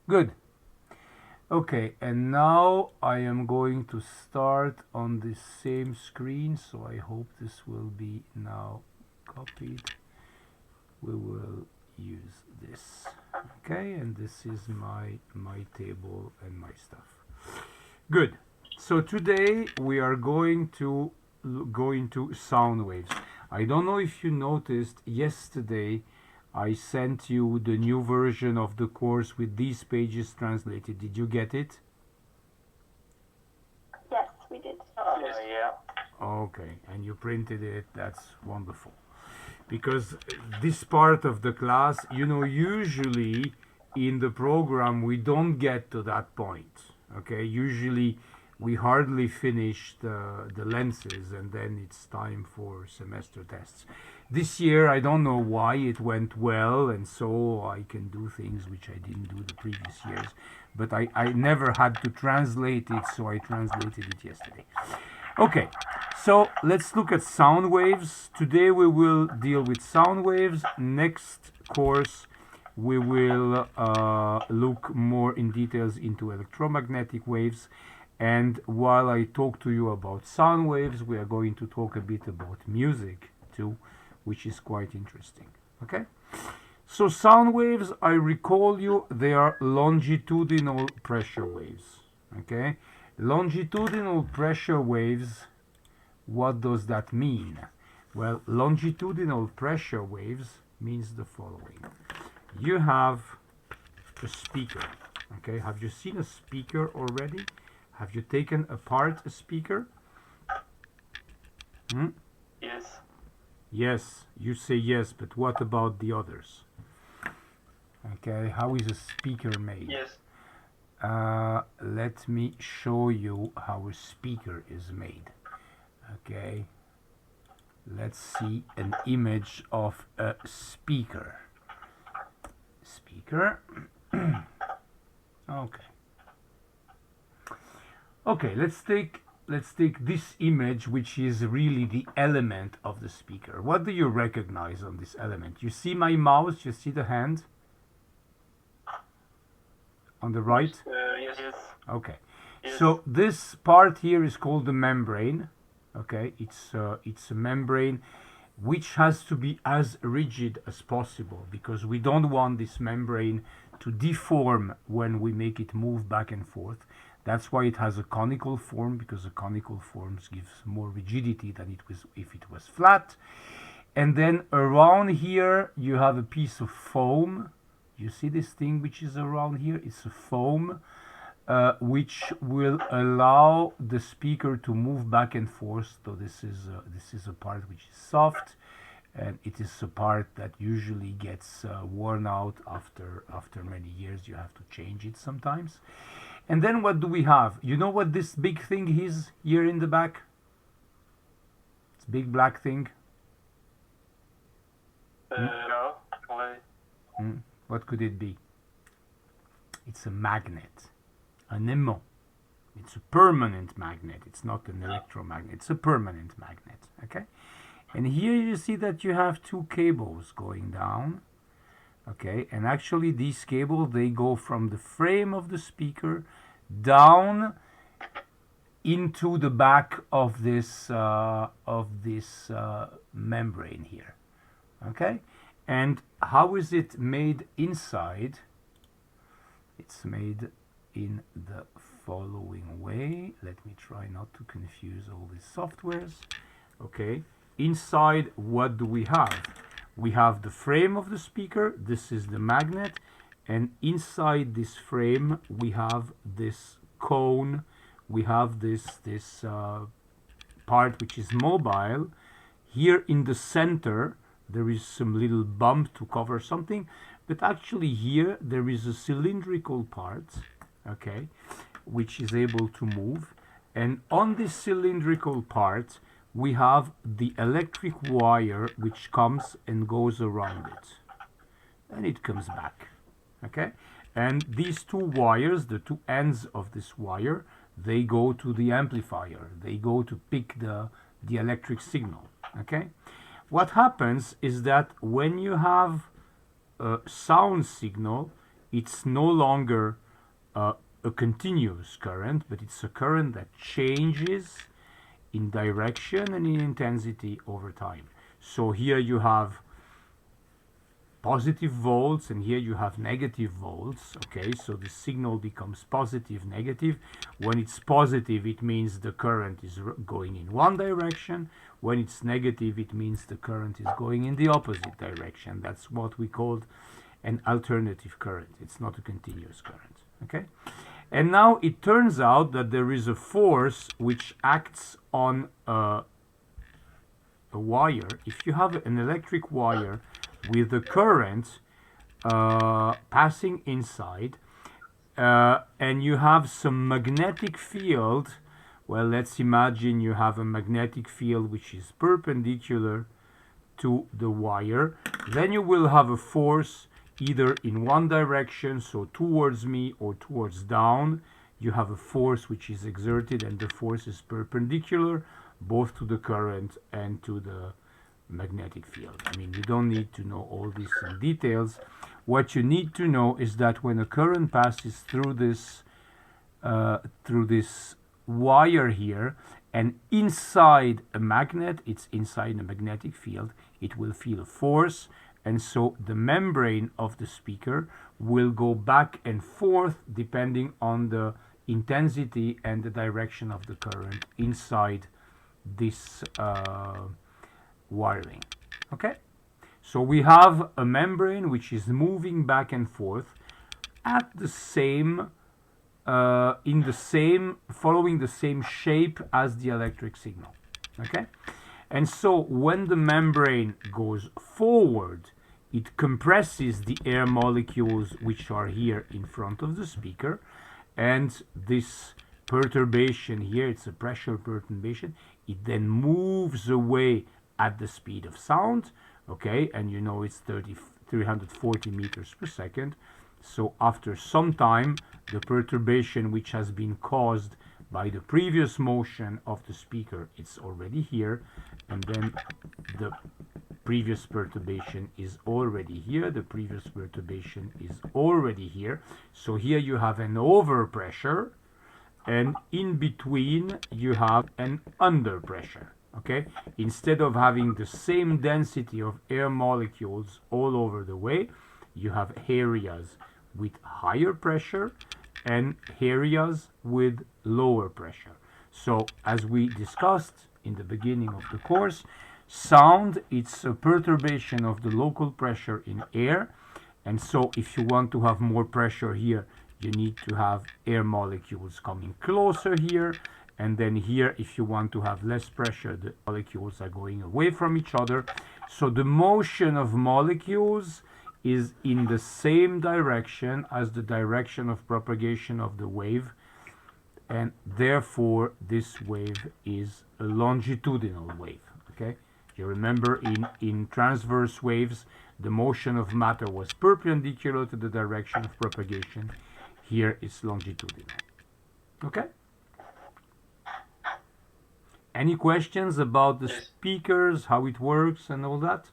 Good. Okay, and now I am going to start on this same screen, so I hope this will be now copied. We will use this. Okay, and this is my table and my stuff. Good. So today we are going to go into sound waves. I don't know if you noticed yesterday I sent you the new version of the course with these pages translated. Did you get it? Yes, we did. Yes. Yeah. Okay, and you printed it. That's wonderful. Because this part of the class, usually in the program we don't get to that point. Okay, usually we hardly finish the lenses and then it's time for semester tests. This year I don't know why it went well, and so I can do things which I didn't do the previous years, but I never had to translate it, so I translated it yesterday. Okay, so let's look at sound waves. Today we will deal with sound waves. Next course we will look more in details into electromagnetic waves. And while I talk to you about sound waves, we are going to talk a bit about music too, which is quite interesting. Okay? So sound waves, I recall you, they are longitudinal pressure waves. Okay? Longitudinal pressure waves, what does that mean? Well, longitudinal pressure waves means the following. You have a speaker. Okay? Have you seen a speaker already? Have you taken apart a speaker? Yes. Yes, you say yes, but what about the others? Okay, how is a speaker made? Yes. Let me show you how a speaker is made. Okay, let's see an image of a speaker. Speaker. Okay. Okay, let's take this image, which is really the element of the speaker. What do you recognize on this element? You see my mouse, you see the hand on the right? Yes. Yes. Okay. Yes. So this part here is called the membrane. Okay, it's a membrane which has to be as rigid as possible, because we don't want this membrane to deform when we make it move back and forth. That's why it has a conical form, because the conical forms gives more rigidity than it was if it was flat. And then around here you have a piece of foam. You see this thing which is around here? It's a foam which will allow the speaker to move back and forth. So this is a part which is soft, and it is a part that usually gets worn out after many years. You have to change it sometimes. And then what do we have? You know what this big thing is here in the back? It's big black thing. No. Why? What could it be? It's a magnet, an aimant. It's a permanent magnet. It's not an electromagnet. It's a permanent magnet. Okay? And here you see that you have two cables going down. Okay, and actually these cables, they go from the frame of the speaker down into the back of this membrane here. Okay, and how is it made inside? It's made in the following way. Let me try not to confuse all these softwares. Okay, inside, what do we have? We have the frame of the speaker. This is the magnet, and inside this frame we have this cone. We have this part which is mobile. Here in the center there is some little bump to cover something, but actually here there is a cylindrical part, okay, which is able to move, and on this cylindrical part we have the electric wire which comes and goes around it, and it comes back. Okay, and these two wires, the two ends of this wire, they go to the amplifier. They go to pick the electric signal. Okay, what happens is that when you have a sound signal, it's no longer a continuous current, but it's a current that changes in direction and in intensity over time. So here you have positive volts and here you have negative volts. Okay, so the signal becomes positive, negative. When it's positive, it means the current is going in one direction. When it's negative, it means the current is going in the opposite direction. That's what we call an alternative current. It's not a continuous current. Okay, and now it turns out that there is a force which acts on a wire. If you have an electric wire with the current passing inside, and you have some magnetic field, well, let's imagine you have a magnetic field which is perpendicular to the wire, then you will have a force either in one direction, so towards me, or towards down. You have a force which is exerted, and the force is perpendicular both to the current and to the magnetic field. I mean, you don't need to know all these in details. What you need to know is that when a current passes through this wire here, and inside a magnet, it's inside a magnetic field, it will feel a force, and so the membrane of the speaker will go back and forth depending on the intensity and the direction of the current inside this wiring. Okay, so we have a membrane which is moving back and forth at the same following the same shape as the electric signal. Okay, and so when the membrane goes forward, it compresses the air molecules which are here in front of the speaker, and this perturbation here, it's a pressure perturbation, it then moves away at the speed of sound. Okay, and you know it's 340 meters per second. So after some time, the perturbation which has been caused by the previous motion of the speaker, it's already here, and then the previous perturbation is already here, the previous perturbation is already here. So here you have an overpressure, and in between you have an underpressure. Okay, instead of having the same density of air molecules all over the way, you have areas with higher pressure and areas with lower pressure. So as we discussed in the beginning of the course, sound, it's a perturbation of the local pressure in air, and so if you want to have more pressure here, you need to have air molecules coming closer here, and then here, if you want to have less pressure, the molecules are going away from each other. So the motion of molecules is in the same direction as the direction of propagation of the wave, and therefore this wave is a longitudinal wave. Okay, you remember in transverse waves, the motion of matter was perpendicular to the direction of propagation. Here it's longitudinal. Okay? Any questions about the speakers, how it works and all that?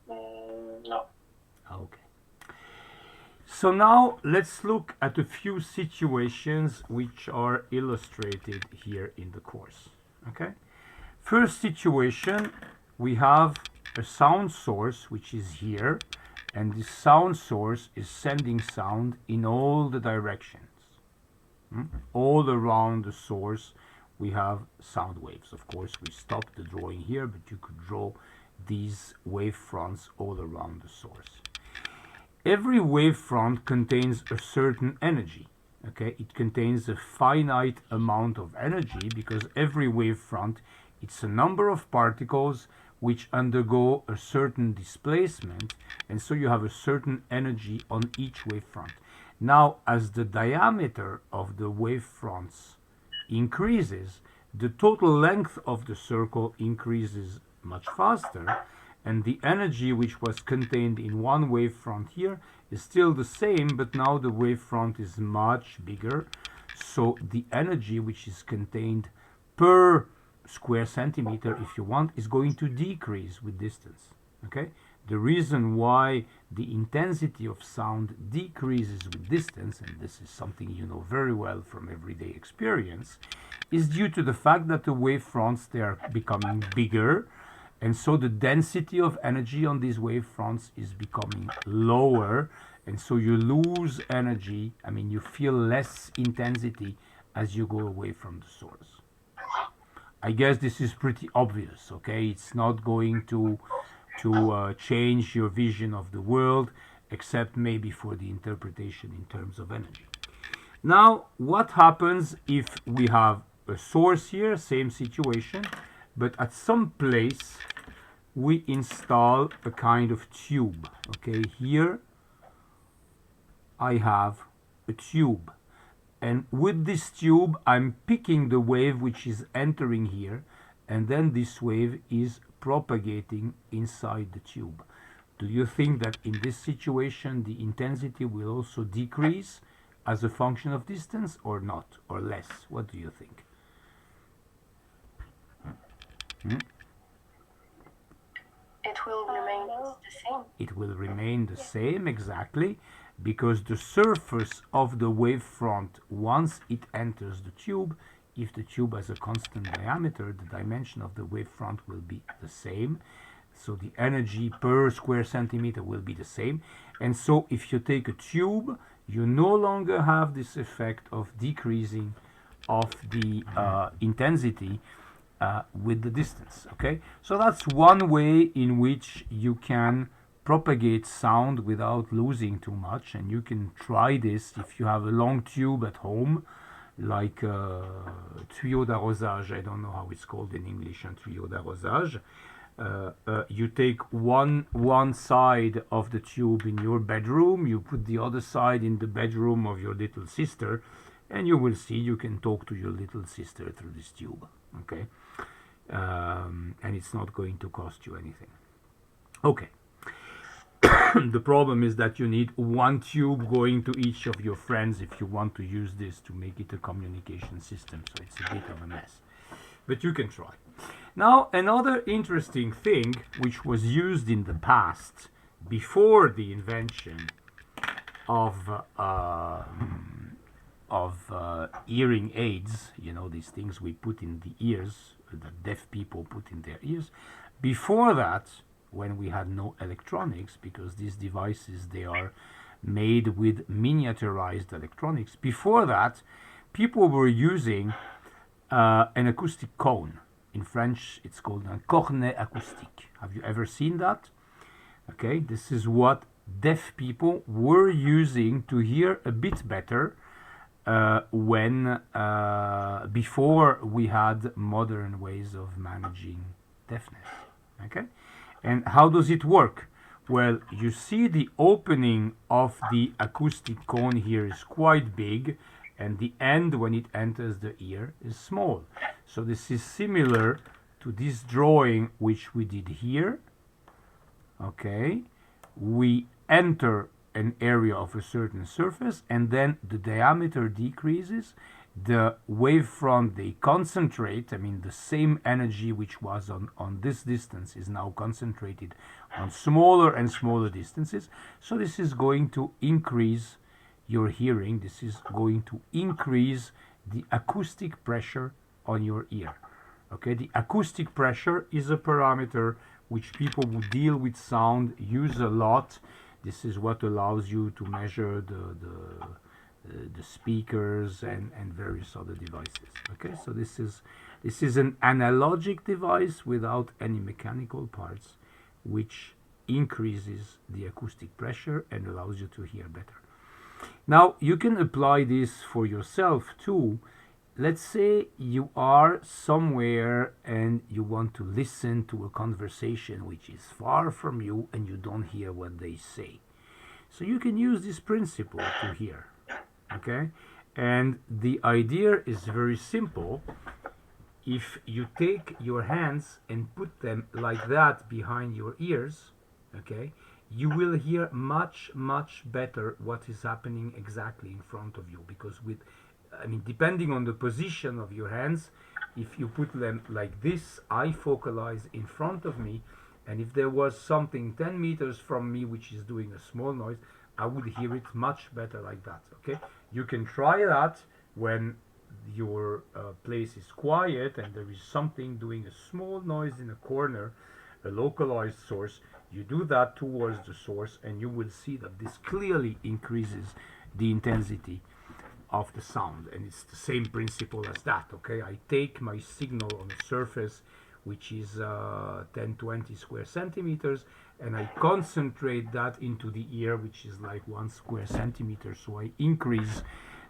No. Okay. So now let's look at a few situations which are illustrated here in the course. Okay? First situation, we have a sound source which is here, and this sound source is sending sound in all the directions. All around the source we have sound waves. Of course, we stopped the drawing here, but you could draw these wave fronts all around the source. Every wavefront contains a certain energy. Okay, it contains a finite amount of energy because every wavefront, it's a number of particles which undergo a certain displacement, and so you have a certain energy on each wavefront. Now, as the diameter of the wavefronts increases, the total length of the circle increases much faster, and the energy which was contained in one wavefront here is still the same, but now the wavefront is much bigger, so the energy which is contained per square centimeter, if you want, is going to decrease with distance. Okay? The reason why the intensity of sound decreases with distance, and this is something you know very well from everyday experience, is due to the fact that the wave fronts, they are becoming bigger, and so the density of energy on these wave fronts is becoming lower, and so you lose energy. I mean, you feel less intensity as you go away from the source. I guess this is pretty obvious, okay? It's not going to change your vision of the world, except maybe for the interpretation in terms of energy. Now, what happens if we have a source here, same situation, but at some place we install a kind of tube, okay? Here I have a tube. And with this tube, I'm picking the wave which is entering here, and then this wave is propagating inside the tube. Do you think that in this situation the intensity will also decrease as a function of distance, or not, or less? What do you think? It will remain the same. It will remain the same, exactly, because the surface of the wavefront, once it enters the tube, if the tube has a constant diameter, the dimension of the wavefront will be the same. So the energy per square centimeter will be the same. And so if you take a tube, you no longer have this effect of decreasing of the intensity with the distance, okay? So that's one way in which you can propagate sound without losing too much, and you can try this if you have a long tube at home, like tuyau d'arrosage. I don't know how it's called in English, and tuyau d'arrosage. You take one side of the tube in your bedroom, you put the other side in the bedroom of your little sister, and you will see you can talk to your little sister through this tube, okay? And it's not going to cost you anything. Okay. The problem is that you need one tube going to each of your friends if you want to use this to make it a communication system, so it's a bit of a mess. But you can try. Now, another interesting thing which was used in the past, before the invention of hearing aids, you know, these things we put in the ears, that deaf people put in their ears. Before that, when we had no electronics, because these devices, they are made with miniaturized electronics, before that, people were using an acoustic cone. In French, it's called un cornet acoustique. Have you ever seen that? Okay, this is what deaf people were using to hear a bit better before we had modern ways of managing deafness. Okay, and how does it work? Well, you see the opening of the acoustic cone here is quite big, and the end when it enters the ear is small. So this is similar to this drawing which we did here. Okay, we enter an area of a certain surface, and then the diameter decreases. The wavefront, they concentrate. I mean, the same energy which was on this distance is now concentrated on smaller and smaller distances. So this is going to increase your hearing. This is going to increase the acoustic pressure on your ear. Okay, the acoustic pressure is a parameter which people who deal with sound use a lot. This is what allows you to measure the speakers and various other devices. Okay, so this is an analogic device without any mechanical parts, which increases the acoustic pressure and allows you to hear better. Now you can apply this for yourself too. Let's say you are somewhere and you want to listen to a conversation which is far from you and you don't hear what they say. So you can use this principle to hear. Okay, and the idea is very simple. If you take your hands and put them like that behind your ears, okay, you will hear much better what is happening exactly in front of you, because depending on the position of your hands, if you put them like this, I focalize in front of me, And if there was something 10 meters from me which is doing a small noise, I would hear it much better like that. Okay, you can try that when your place is quiet and there is something doing a small noise in a corner, a localized source. You do that towards the source and you will see that this clearly increases the intensity of the sound, and it's the same principle as that. Okay, I take my signal on a surface which is 10-20 square centimeters, and I concentrate that into the ear, which is like 1 square centimeter, so I increase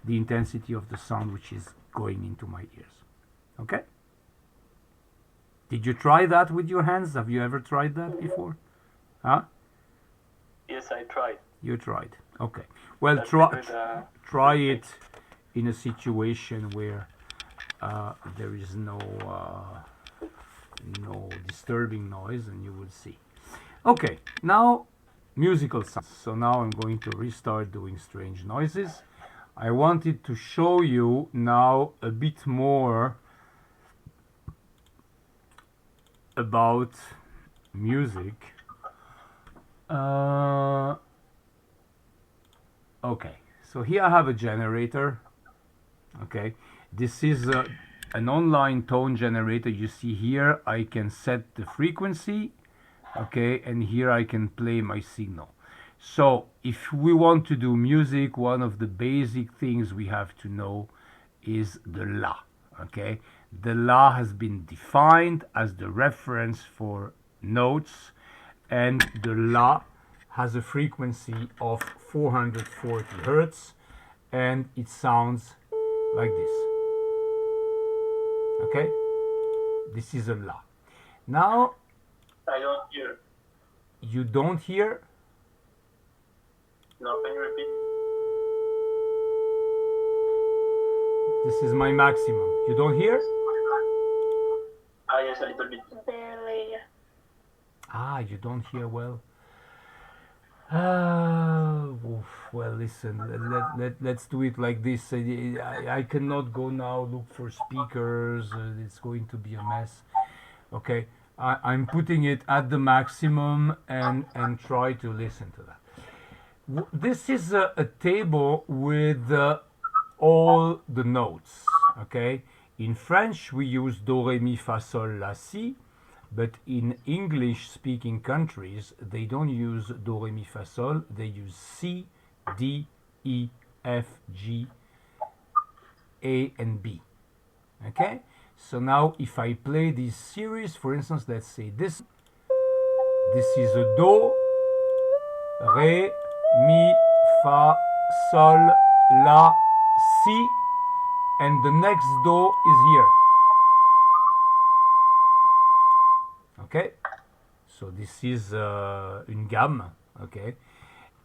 the intensity of the sound which is going into my ears. Okay, did you try that with your hands? Have you ever tried that before? Huh? Yes, I tried. You tried. Okay, well, That's try good, try it in a situation where there is no disturbing noise, and you will see. Okay, now musical sounds. So now I'm going to restart doing strange noises. I wanted to show you now a bit more about music. Okay, so here I have a generator. Okay, this is an online tone generator. You see here I can set the frequency, okay, and here I can play my signal. So if we want to do music, one of the basic things we have to know is the La. Okay, the La has been defined as the reference for notes, and the La has a frequency of 440 hertz, and it sounds like this. Okay, this is a La. Now I don't hear. you don't hear. No, can you repeat? This is my maximum. You don't hear? Ah, yes, a little bit. Barely. Ah, you don't hear well. Well, listen, let's do it like this. I cannot go now look for speakers. It's going to be a mess. Okay, I'm putting it at the maximum and try to listen to that. This is a table with all the notes. Okay, in French we use do, re, mi, fa, sol, la, si. But in English-speaking countries, they don't use do, re, mi, fa, sol. They use C, D, E, F, G, A, and B. Okay? So now if I play this series, for instance, let's say this. This is a do, re, mi, fa, sol, la, si, and the next do is here. Okay, so this is une gamme. Okay,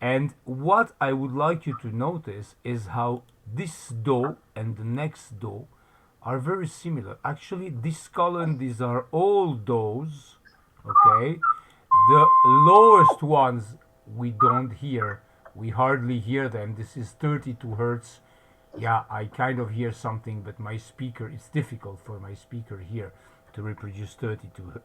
and what I would like you to notice is how this do and the next do are very similar. Actually, this column, these are all do's. Okay, the lowest ones we don't hear. We hardly hear them. This is 32 hertz. Yeah, I kind of hear something, but my speaker, it's difficult for my speaker here to reproduce 32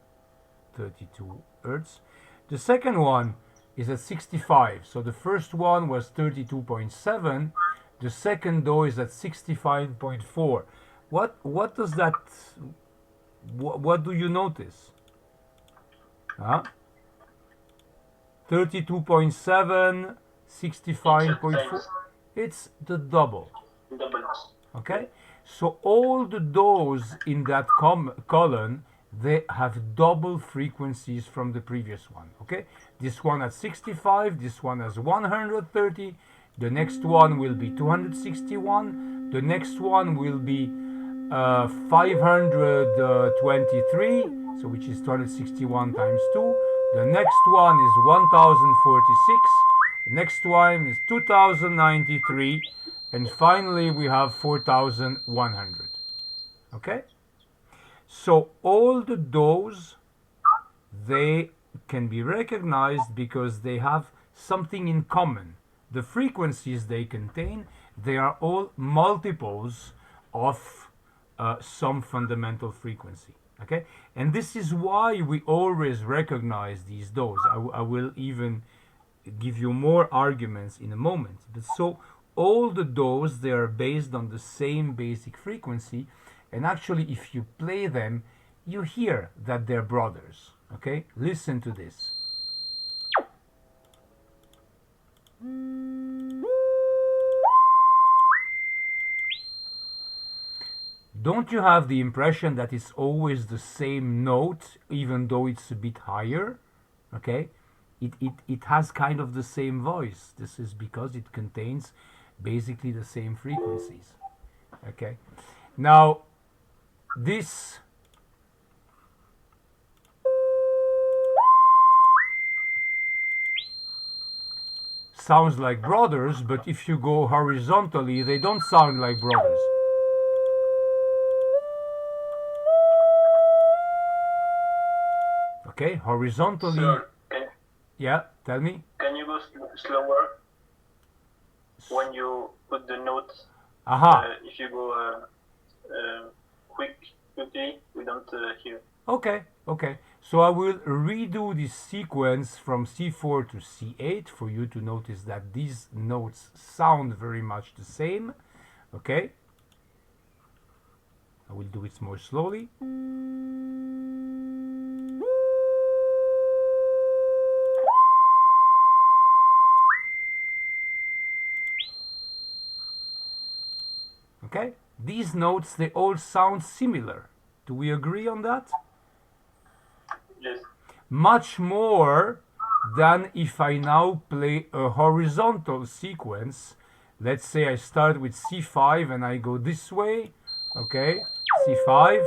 hertz. The second one is at 65. So the first one was 32.7. The second do is at 65.4. What does that? What do you notice? Huh? 32.7, 65.4. It's the double. Okay. So all the do's in that column, they have double frequencies from the previous one. Okay, this one at 65, this one has 130, the next one will be 261, the next one will be 523, so which is 261 times 2. The next one is 1046, the next one is 2093, and finally we have 4100. Okay. So all the do's, they can be recognized because they have something in common. The frequencies they contain, they are all multiples of some fundamental frequency. Okay, and this is why we always recognize these doors. I will even give you more arguments in a moment. But so all the doors, they are based on the same basic frequency, and actually if you play them, you hear that they're brothers. Okay, listen to this. Don't you have the impression that it's always the same note, even though it's a bit higher? Okay, it has kind of the same voice. This is because it contains basically the same frequencies. Okay, now this sounds like brothers, but if you go horizontally, they don't sound like brothers. Okay, horizontally. Sir, Yeah, tell me. can you go slower when you put the notes? Aha. If you go quickly, we don't hear. Okay, okay. So I will redo this sequence from C4 to C8 for you to notice that these notes sound very much the same. Okay. I will do it more slowly. Okay, these notes, they all sound similar. Do we agree on that? Yes. Much more than if I now play a horizontal sequence. Let's say I start with C5 and I go this way. Okay, C5.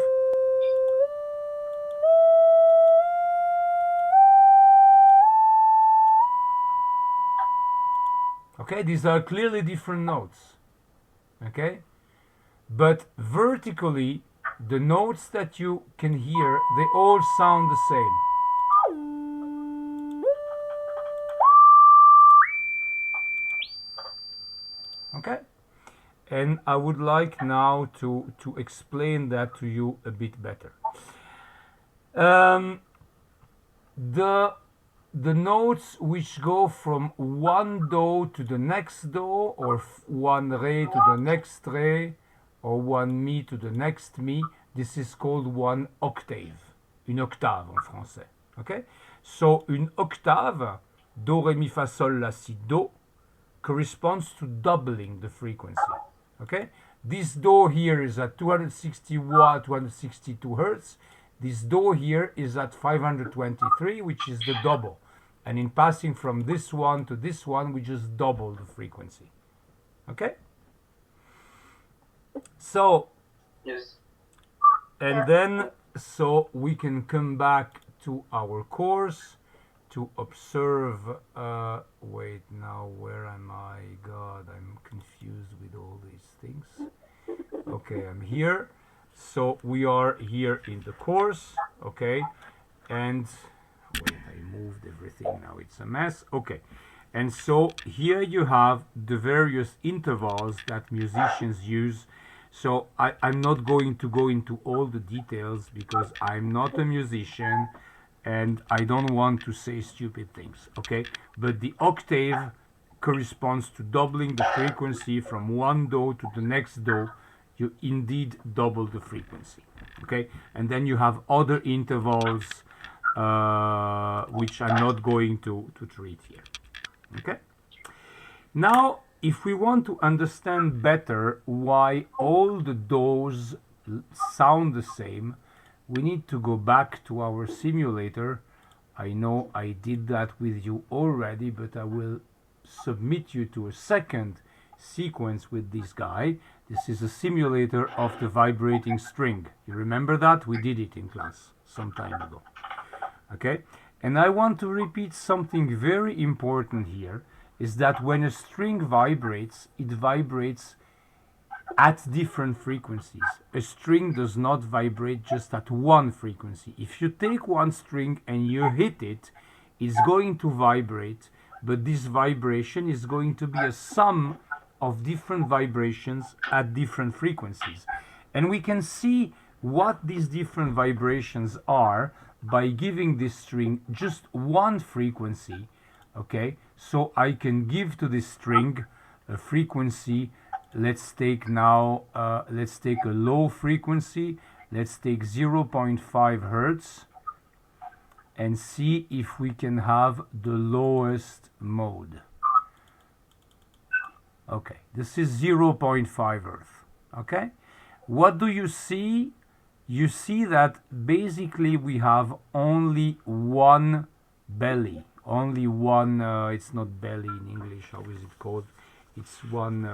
Okay, these are clearly different notes. Okay, but vertically, the notes that you can hear, they all sound the same. Okay, and I would like now to explain that to you a bit better. The notes which go from one do to the next do, or one ré to the next ré, or one mi to the next mi, this is called one octave, une octave en français. Okay, so une octave, do ré mi fa sol la si do, corresponds to doubling the frequency. Okay, this do here is at 262 hertz. This do here is at 523, which is the double. And in passing from this one to this one, we just double the frequency. Okay? So, Yes. and then, so we can come back to our course to observe, wait, now where am I? God, I'm confused with all these things. Okay, I'm here. So we are here in the course, okay, and wait, I moved everything, now it's a mess. Okay, and so here you have the various intervals that musicians use. So I'm not going to go into all the details because I'm not a musician and I don't want to say stupid things, okay, but the octave corresponds to doubling the frequency from one do to the next do. You indeed double the frequency, okay, and then you have other intervals which I'm not going to treat here. Okay, now if we want to understand better why all the doors sound the same, we need to go back to our simulator. I know I did that with you already, but I will submit you to a second sequence with this guy. This is a simulator of the vibrating string. You remember that? We did it in class some time ago. Okay? And I want to repeat something very important here, is that when a string vibrates, it vibrates at different frequencies. A string does not vibrate just at one frequency. If you take one string and you hit it, it's going to vibrate, but this vibration is going to be a sum of different vibrations at different frequencies. And we can see what these different vibrations are by giving this string just one frequency. Okay, so I can give to this string a frequency. Let's take now, let's take a low frequency. Let's take 0.5 hertz and see if we can have the lowest mode. Okay, this is 0.5 hertz. Okay, what do you see? You see that basically we have only one belly, only one, it's not belly in English, how is it called? It's one,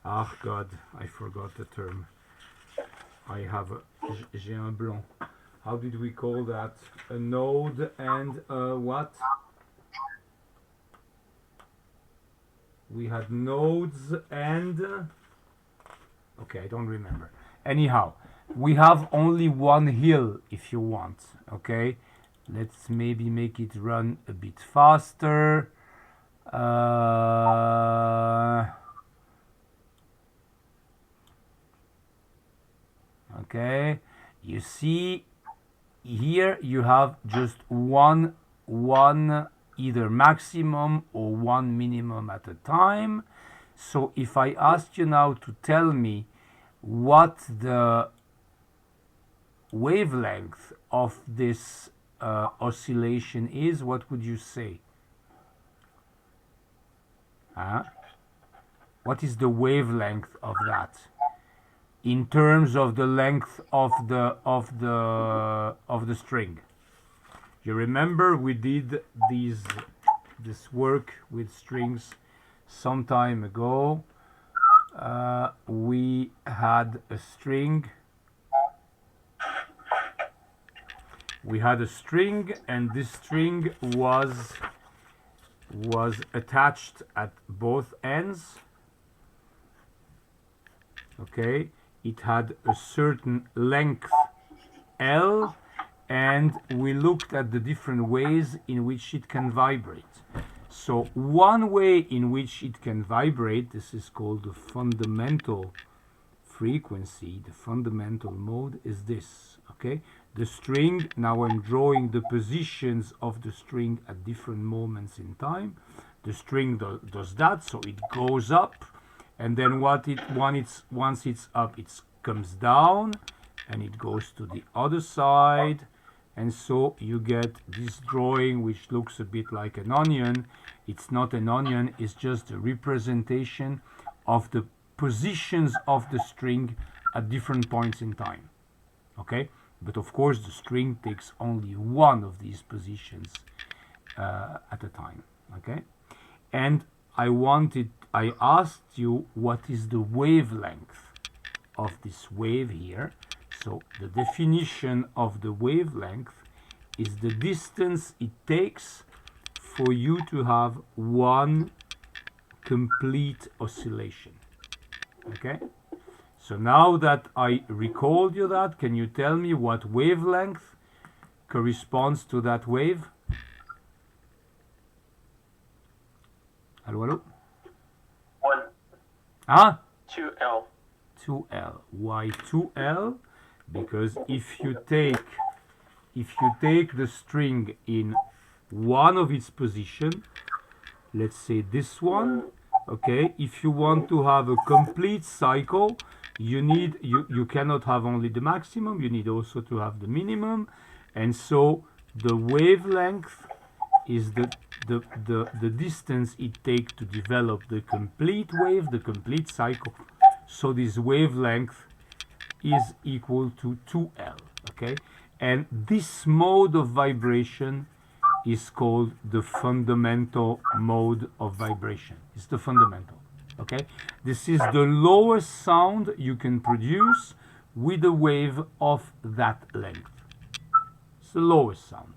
ah God, I forgot the term. I have j'ai un blanc. How did we call that? A node and what? We had nodes and okay, I don't remember. Anyhow, we have only one hill if you want. Okay, let's maybe make it run a bit faster. Okay, you see here you have just one either maximum or one minimum at a time. So if I ask you now to tell me what the wavelength of this oscillation is, what would you say? What is the wavelength of that in terms of the length of the string? You remember we did this work with strings some time ago. We had a string. We had a string, and this string was attached at both ends. Okay, it had a certain length L, and we looked at the different ways in which it can vibrate. So one way in which it can vibrate, this is called the fundamental frequency, the fundamental mode is this. Okay, the string, now I'm drawing the positions of the string at different moments in time. The string does that, so it goes up, and then once it's up, it comes down, and it goes to the other side, and so you get this drawing which looks a bit like an onion. It's not an onion, it's just a representation of the positions of the string at different points in time. Okay, but of course the string takes only one of these positions at a time. Okay, and I asked you what is the wavelength of this wave here. So the definition of the wavelength is the distance it takes for you to have one complete oscillation. Okay, so now that I recalled you that, can you tell me what wavelength corresponds to that wave? Hello, hello? 1. Ah? 2L. 2L. Why 2L? Because if you take the string in one of its position, let's say this one, okay, if you want to have a complete cycle, you cannot have only the maximum, you need also to have the minimum, and so the wavelength is the distance it takes to develop the complete wave, the complete cycle. So this wavelength is equal to 2L, okay? And this mode of vibration is called the fundamental mode of vibration. It's the fundamental, okay? This is the lowest sound you can produce with a wave of that length. It's the lowest sound,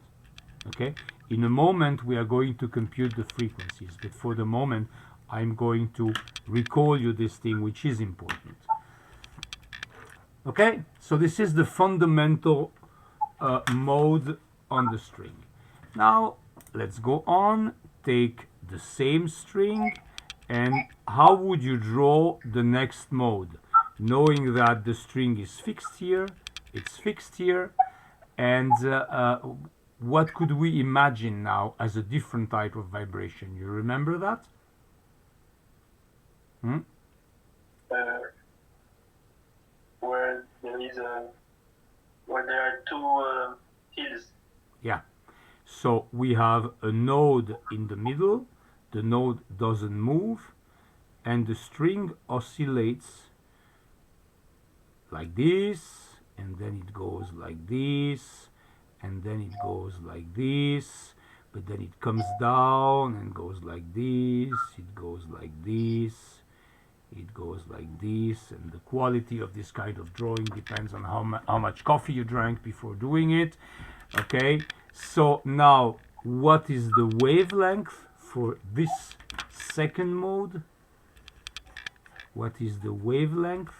okay? In a moment, we are going to compute the frequencies, but for the moment, I'm going to recall you this thing, which is important. Okay, so this is the fundamental mode on the string. Now, let's go on, take the same string, and how would you draw the next mode? knowing that the string is fixed here, it's fixed here, and what could we imagine now as a different type of vibration? You remember that? Where there are two hills. Yeah. So we have a node in the middle, the node doesn't move, and the string oscillates like this, and then it goes like this, and then it goes like this, but then it comes down and goes like this, it goes like this, it goes like this, and the quality of this kind of drawing depends on how much coffee you drank before doing it. Okay, so now what is the wavelength for this second mode? What is the wavelength?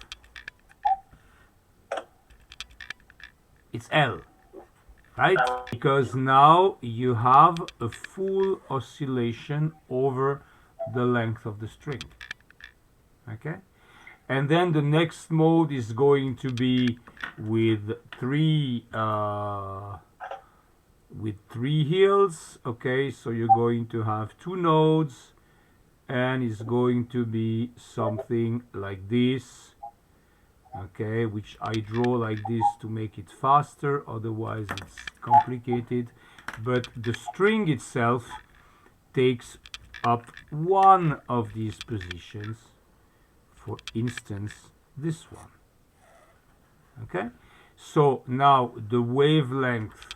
It's L, right? Because now you have a full oscillation over the length of the string. Okay, and then the next mode is going to be with three hills. Okay, so you're going to have two nodes, and it's going to be something like this. Okay, which I draw like this to make it faster, otherwise it's complicated. But the string itself takes up one of these positions, for instance this one. Okay, so now the wavelength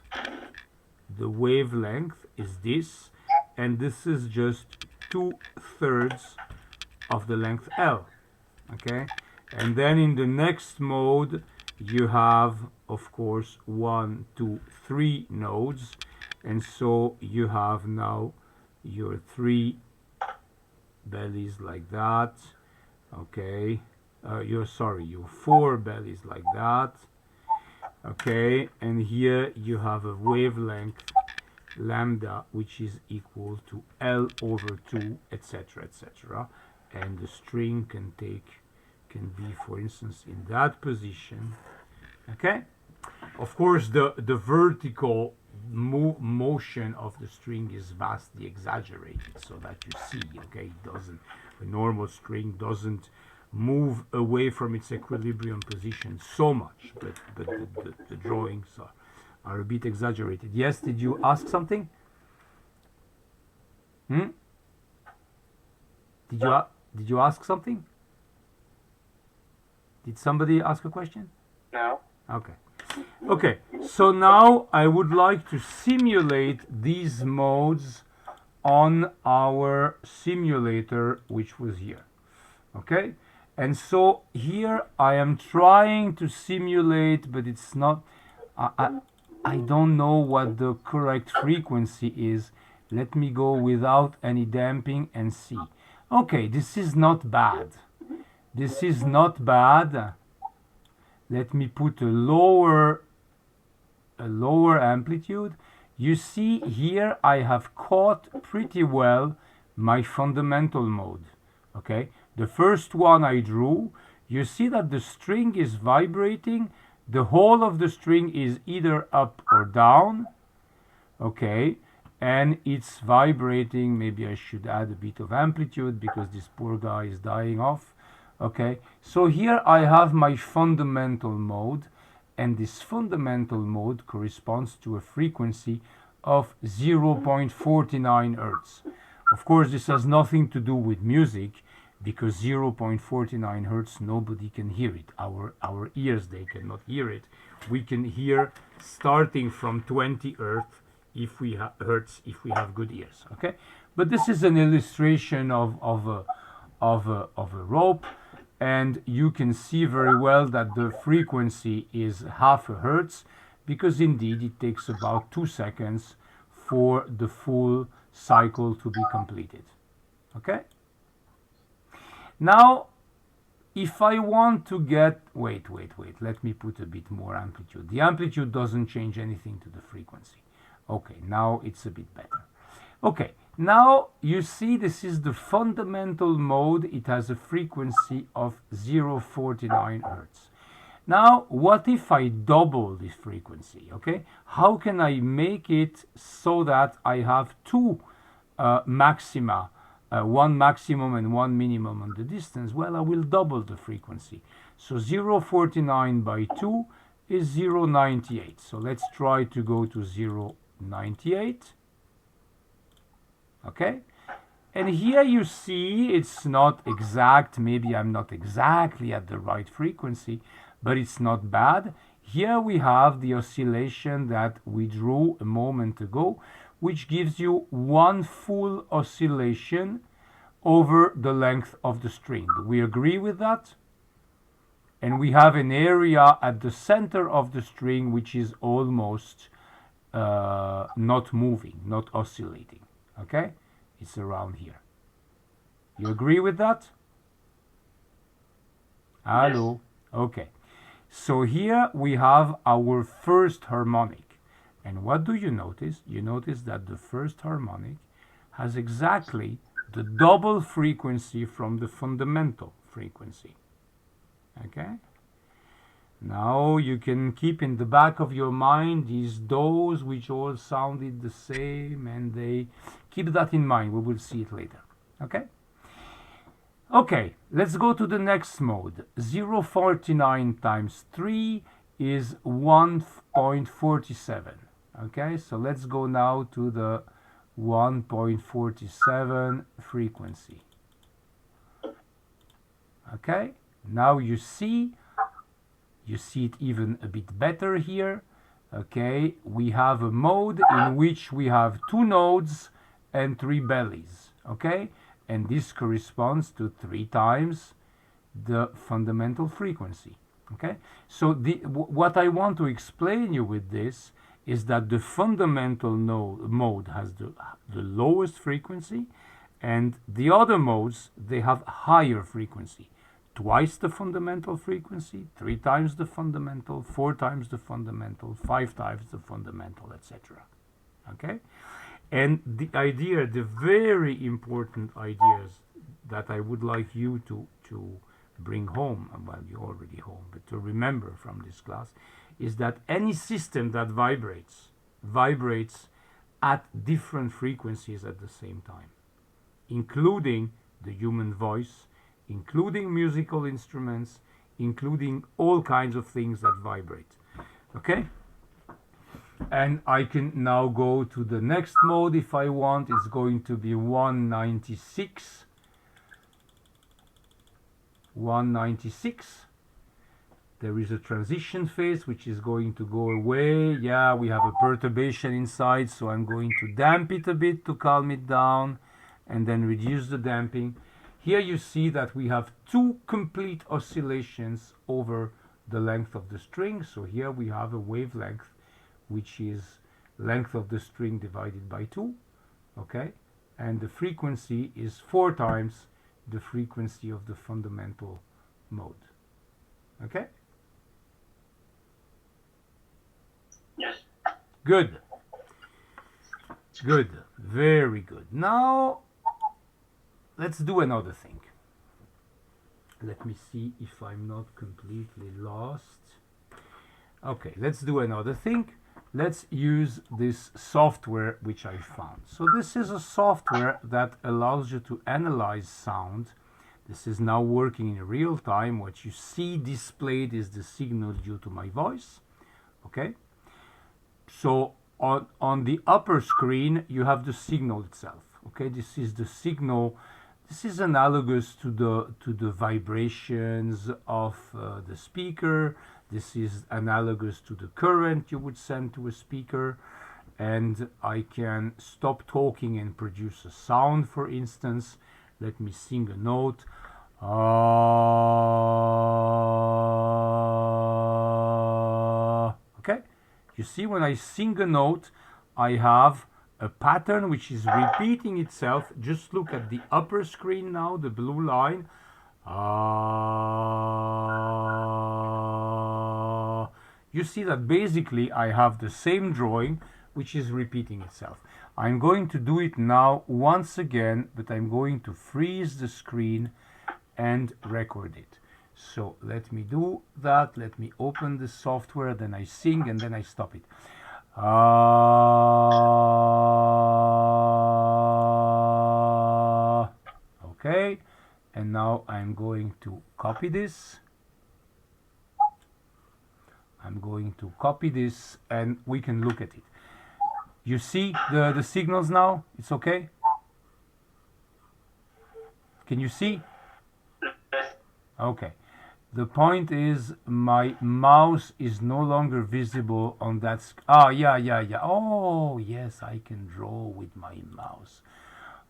is this, and this is just 2/3 of the length L. Okay, and then in the next mode you have, of course, 1, 2, 3 nodes, and so you have now your 3 bellies like that. Okay, your 4 bellies like that. Okay, and here you have a wavelength lambda which is equal to L over 2, etc., etc., and the string can be, for instance, in that position. Okay, of course the vertical motion of the string is vastly exaggerated so that you see, okay, a normal string doesn't move away from its equilibrium position so much, but the drawings are a bit exaggerated. Yes, did you ask something? Did you ask something? Did somebody ask a question? No. Okay. Okay, so now I would like to simulate these modes on our simulator, which was here. Okay, and so here I am trying to simulate, but it's not, I don't know what the correct frequency is. Let me go without any damping and see. Okay, this is not bad. This is not bad. Let me put a lower amplitude. You see here I have caught pretty well my fundamental mode. Okay, the first one I drew, you see that the string is vibrating. The whole of the string is either up or down. Okay, and it's vibrating. Maybe I should add a bit of amplitude because this poor guy is dying off. Okay, so here I have my fundamental mode, and this fundamental mode corresponds to a frequency of 0.49 Hertz. Of course, this has nothing to do with music, because 0.49 Hertz, nobody can hear it. Our ears, they cannot hear it. We can hear starting from 20 Hertz if we have good ears. Okay, but this is an illustration of a rope, and you can see very well that the frequency is 0.5 Hertz, because indeed it takes about 2 seconds for the full cycle to be completed. Okay, now if I want to get, wait, let me put a bit more amplitude. The amplitude doesn't change anything to the frequency. Okay, now it's a bit better. Okay, now you see this is the fundamental mode. It has a frequency of 0.49 hertz. Now, what if I double this frequency? Okay, how can I make it so that I have two maxima, one maximum and one minimum on the distance? Well, I will double the frequency. So 0.49 by 2 is 0.98. So let's try to go to 0.98. Okay, and here you see it's not exact. Maybe I'm not exactly at the right frequency, but it's not bad. Here we have the oscillation that we drew a moment ago, which gives you one full oscillation over the length of the string. Do we agree with that? And we have an area at the center of the string which is almost not moving, not oscillating. Okay, it's around here. You agree with that? Hello. Yes. Okay, so here we have our first harmonic, and what do you notice? You notice that the first harmonic has exactly the double frequency from the fundamental frequency. Okay, now you can keep in the back of your mind these does which all sounded the same, and they keep that in mind. We will see it later. Okay, okay, let's go to the next mode. 0.49 times 3 is 1.47. Okay, so let's go now to the 1.47 frequency. Okay, now you see it even a bit better here. Okay, we have a mode in which we have two nodes and three bellies. Okay, and this corresponds to 3 times the fundamental frequency. Okay, so what I want to explain you with this is that the fundamental mode has the lowest frequency, and the other modes, they have higher frequency. Twice the fundamental frequency, 3 times the fundamental, 4 times the fundamental, 5 times the fundamental, etc. Okay? And the idea, the very important ideas that I would like you to bring home, well, you're already home, but to remember from this class, is that any system that vibrates at different frequencies at the same time, including the human voice, including musical instruments, including all kinds of things that vibrate. Okay? And I can now go to the next mode if I want. It's going to be 196. 196. There is a transition phase which is going to go away. Yeah, we have a perturbation inside, so I'm going to damp it a bit to calm it down and then reduce the damping. Here you see that we have 2 complete oscillations over the length of the string. So here we have a wavelength which is length of the string divided by 2. Okay, and the frequency is 4 times the frequency of the fundamental mode. Okay? Yes. Good. Good. Very good. Now, let's do another thing. Let me see if I'm not completely lost. Okay, let's do another thing. Let's use this software which I found. So this is a software that allows you to analyze sound. This is now working in real time. What you see displayed is the signal due to my voice. Okay? So on the upper screen, you have the signal itself. Okay, this is the signal. This is analogous to the vibrations of the speaker. This is analogous to the current you would send to a speaker. And I can stop talking and produce a sound, for instance. Let me sing a note. Okay, you see, when I sing a note, I have a pattern which is repeating itself. Just look at the upper screen now, the blue line. You see that basically I have the same drawing which is repeating itself. I'm going to do it now once again, but I'm going to freeze the screen and record it. So let me do that. Let me open the software, then I sing, and then I stop it. Okay, and now I'm going to copy this. I'm going to copy this, and we can look at it. You see the signals now? It's okay? Can you see? Okay. The point is my mouse is no longer visible on that. Yeah. Oh, yes, I can draw with my mouse.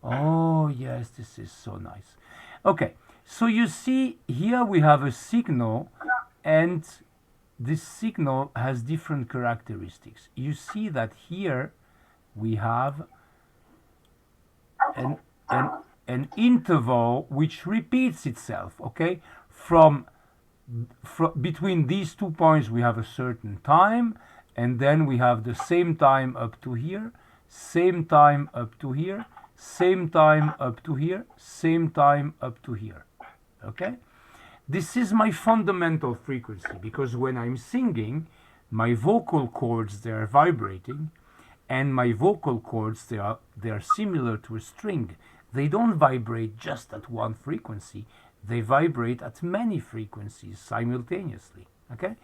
Oh, yes, this is so nice. Okay, so you see here we have a signal, and this signal has different characteristics. You see that here we have an interval which repeats itself, okay? From between these 2 points we have a certain time, and then we have the same time up to here, same time up to here, same time up to here, same time up to here, okay? This is my fundamental frequency, because when I'm singing, my vocal cords, they are vibrating, and my vocal cords, they are similar to a string. They don't vibrate just at one frequency. They vibrate at many frequencies simultaneously, okay?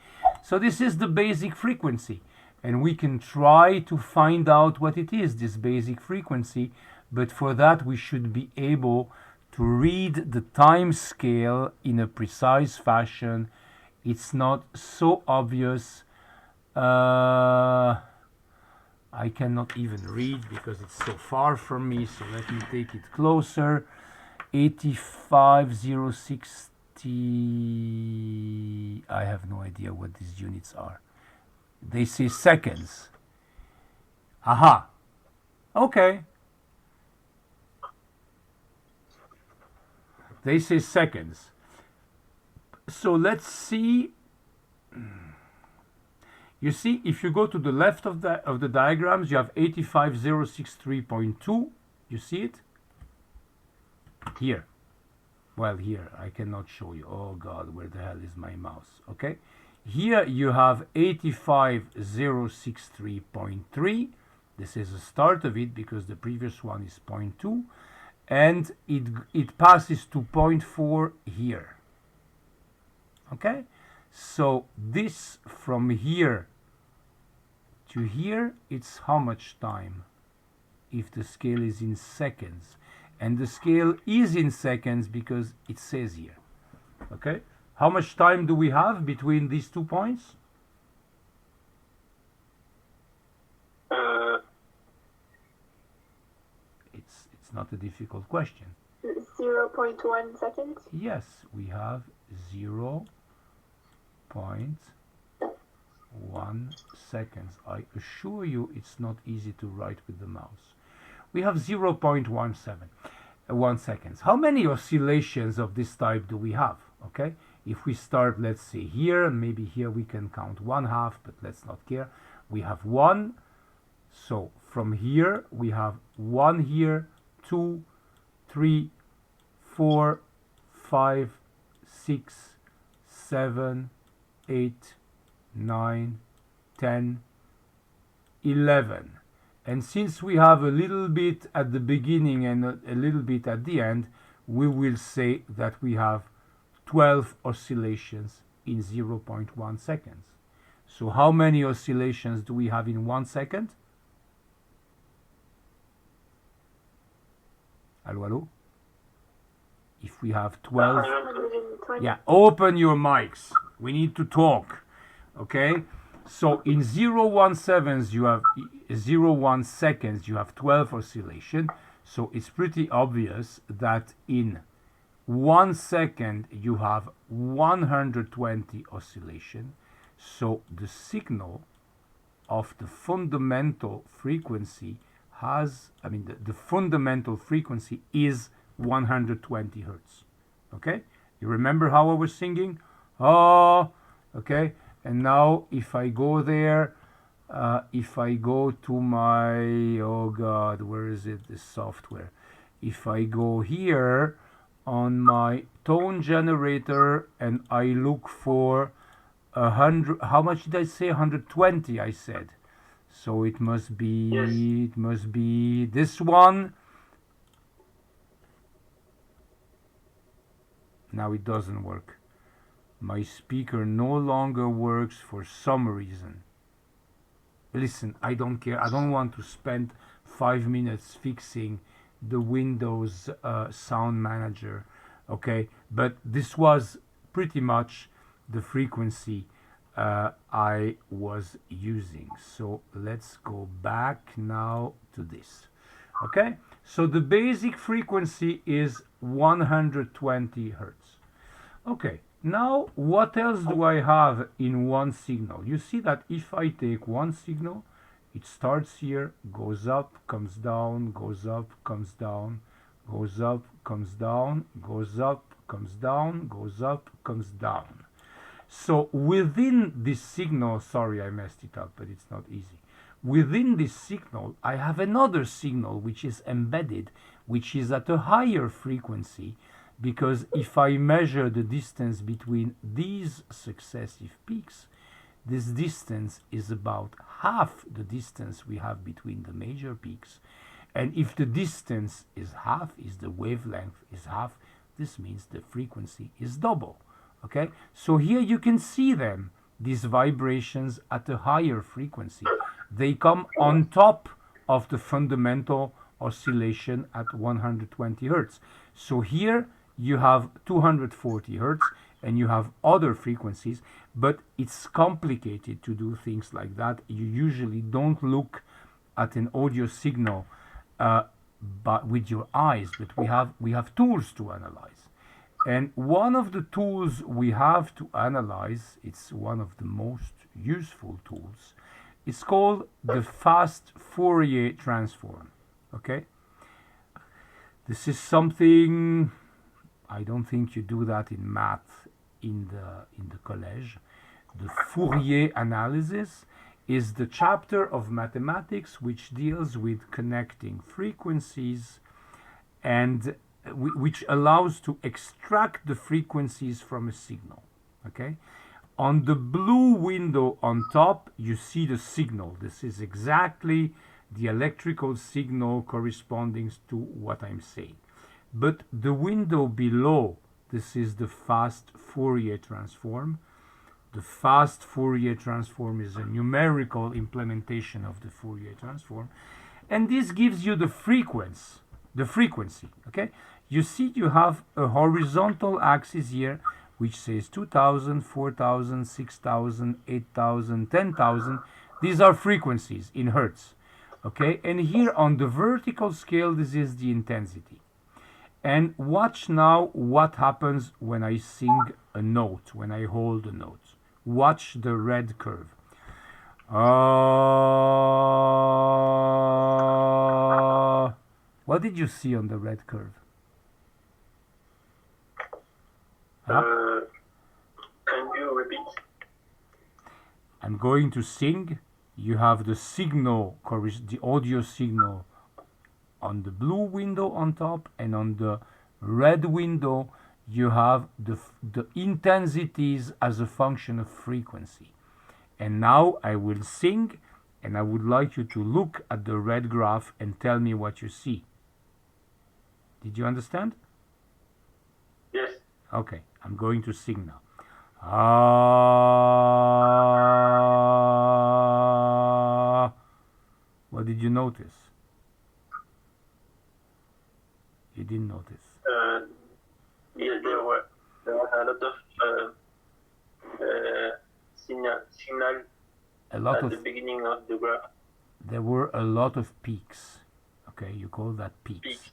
So this is the basic frequency, and we can try to find out what it is, this basic frequency, but for that we should be able to read the time scale in a precise fashion. It's not so obvious. I cannot even read because it's so far from me, so let me take it closer. 85060. I have no idea what these units are. They say seconds. Aha. Okay. They say seconds. So let's see. You see, if you go to the left of the diagrams, you have 85063.2. You see it? Here. Well, here, I cannot show you. Oh God, where the hell is my mouse? Okay. Here you have 85063.3. This is the start of it because the previous one is 0.2. And it passes to 0.4 here. Okay. So this from here to here, it's how much time? If the scale is in seconds. And the scale is in seconds because it says here. Okay? How much time do we have between these 2 points? It's not a difficult question. 0.1 seconds? Yes, we have 0.1 seconds. I assure you it's not easy to write with the mouse. We have 0.1 seconds. How many oscillations of this type do we have? Okay, if we start, let's say here, and maybe here we can count 1/2, but let's not care. We have 1. So from here we have 1 here, 2, 3, 4, 5, 6, 7, 8, 9, 10, 11. And since we have a little bit at the beginning and a little bit at the end, we will say that we have 12 oscillations in 0.1 seconds. So how many oscillations do we have in 1 second? Hello, hello? If we have 12, 120. yeah, open your mics. We need to talk, okay? So in 0.1 seconds, you have 0.1 seconds, you have 12 oscillation. So it's pretty obvious that in 1 second you have 120 oscillation. So the signal of the fundamental frequency has, the fundamental frequency is 120 hertz. Okay? You remember how I was singing? Oh, okay. And now if I go there, if I go to my, oh God, where is it, the software? If I go here on my tone generator and I look for 100, how much did I say? 120, I said. So it must be, Yes. it must be this one. Now it doesn't work. My speaker no longer works for some reason. Listen, I don't care. I don't want to spend 5 minutes fixing the Windows sound manager, okay? But this was pretty much the frequency I was using. So let's go back now to this, okay? So the basic frequency is 120 hertz. Okay, now what else do I have in one signal? You see that if I take one signal, it starts here, goes up, comes down, goes up, comes down, goes up, comes down, goes up, comes down, goes up, comes down. So within this signal, sorry I messed it up, but it's not easy. Within this signal, I have another signal which is embedded, which is at a higher frequency, because if I measure the distance between these successive peaks, this distance is about half the distance we have between the major peaks. And if the distance is half, is the wavelength is half, this means the frequency is double. Okay, so here you can see them, these vibrations at a higher frequency. They come on top of the fundamental oscillation at 120 hertz. So here you have 240 hertz and you have other frequencies, but it's complicated to do things like that. You usually don't look at an audio signal but with your eyes, but we have tools to analyze. And one of the tools we have to analyze, it's one of the most useful tools, it's called the fast Fourier transform. Okay, this is something, I don't think you do that in math in the college. The Fourier analysis is the chapter of mathematics which deals with connecting frequencies and which allows to extract the frequencies from a signal. Okay, on the blue window on top you see the signal. This is exactly the electrical signal corresponding to what I'm saying. But the window below, this is the fast Fourier transform. The fast Fourier transform is a numerical implementation of the Fourier transform, and this gives you the frequency. Okay, you see you have a horizontal axis here which says 2000, 4000, 6000, 8000, 10,000. These are frequencies in hertz. Okay, and here on the vertical scale this is the intensity. And watch now what happens when I sing a note, when I hold a note. Watch the red curve. What did you see on the red curve? Can you repeat? I'm going to sing. You have the signal, the audio signal on the blue window on top, and on the red window you have the intensities as a function of frequency. And now I will sing, and I would like you to look at the red graph and tell me what you see. Did you understand? Yes. Okay, I'm going to sing now. What did you notice? You didn't notice. Yeah, there were a lot of signal at the beginning of the graph. There were a lot of peaks. Okay, you call that peaks. Peaks.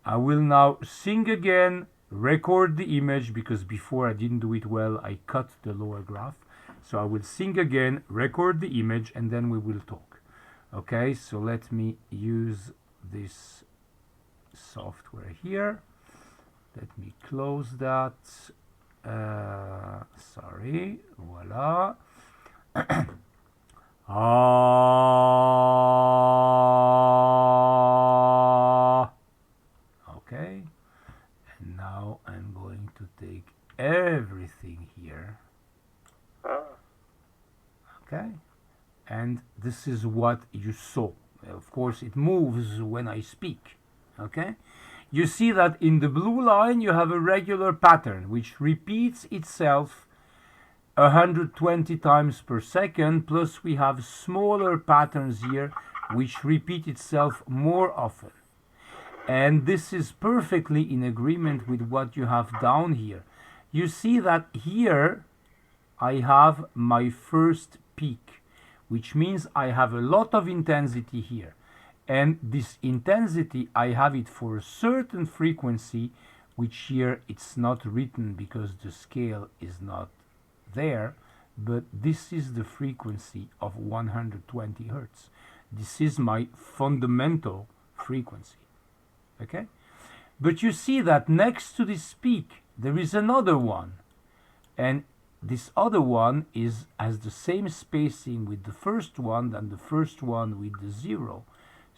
I will now sing again, record the image, because before I didn't do it well, I cut the lower graph. So I will sing again, record the image, and then we will talk. Okay, so let me use this software here. Let me close that. Sorry, voila. Ah. Okay. And now I'm going to take everything here. Okay. And this is what you saw. Of course, it moves when I speak. Okay. You see that in the blue line you have a regular pattern which repeats itself 120 times per second, plus we have smaller patterns here which repeat itself more often. And this is perfectly in agreement with what you have down here. You see that here I have my first peak, which means I have a lot of intensity here. And this intensity, I have it for a certain frequency, which here it's not written because the scale is not there, but this is the frequency of 120 Hertz. This is my fundamental frequency. Okay? But you see that next to this peak, there is another one. And this other one has the same spacing with the first one than the first one with the 0.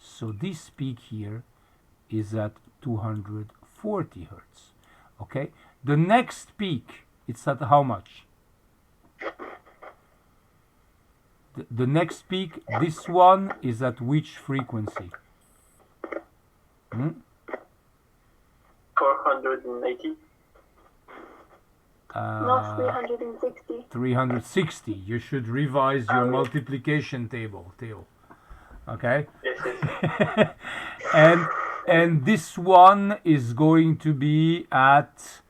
So this peak here is at 240 Hertz. Okay? The next peak, it's at how much? The next peak, this one is at which frequency? 480. Not 360. 360. You should revise your multiplication table, Theo. Okay? Yes, yes. and this one is going to be at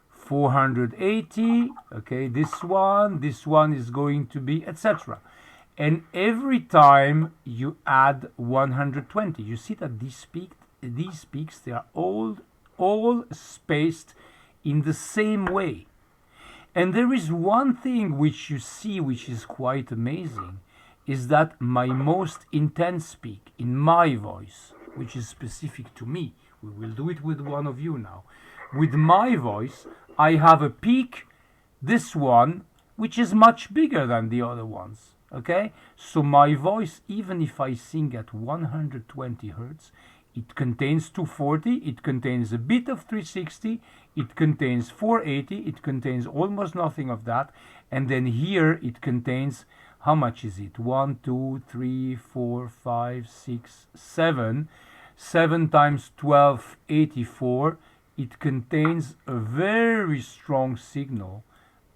480. Okay, this one is going to be, etc. And every time you add 120, you see that these peaks, they are all spaced in the same way. And there is one thing which you see which is quite amazing, is that my most intense peak in my voice, which is specific to me, we will do it with one of you now. With my voice, I have a peak, this one, which is much bigger than the other ones. Okay? So my voice, even if I sing at 120 Hertz, it contains 240, it contains a bit of 360, it contains 480, it contains almost nothing of that, and then here it contains, how much is it? 1, 2, 3, 4, 5, 6, 7. 7 times 12, 84. It contains a very strong signal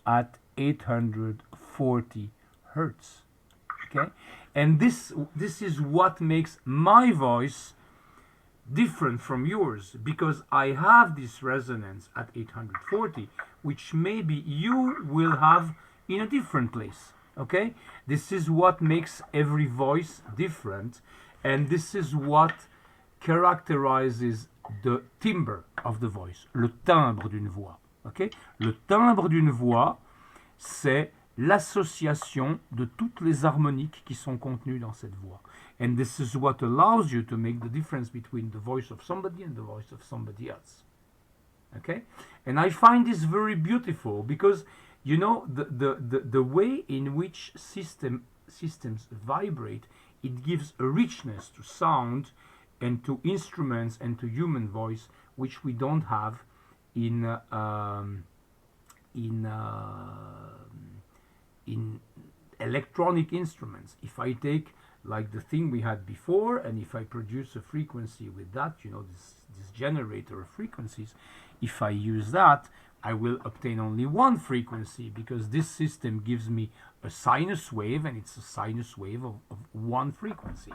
at 840 Hertz. Okay? And this is what makes my voice different from yours, because I have this resonance at 840, which maybe you will have in a different place. Okay? This is what makes every voice different, and this is what characterizes the timbre of the voice, le timbre d'une voix. Okay? Le timbre d'une voix, c'est l'association de toutes les harmoniques qui sont contenues dans cette voix. And this is what allows you to make the difference between the voice of somebody and the voice of somebody else. Okay? And I find this very beautiful because, you know, the way in which systems vibrate, it gives a richness to sound and to instruments and to human voice, which we don't have in electronic instruments. If I take like the thing we had before, and if I produce a frequency with that, you know, this generator of frequencies, if I use that, I will obtain only one frequency, because this system gives me a sinus wave, and it's a sinus wave of one frequency.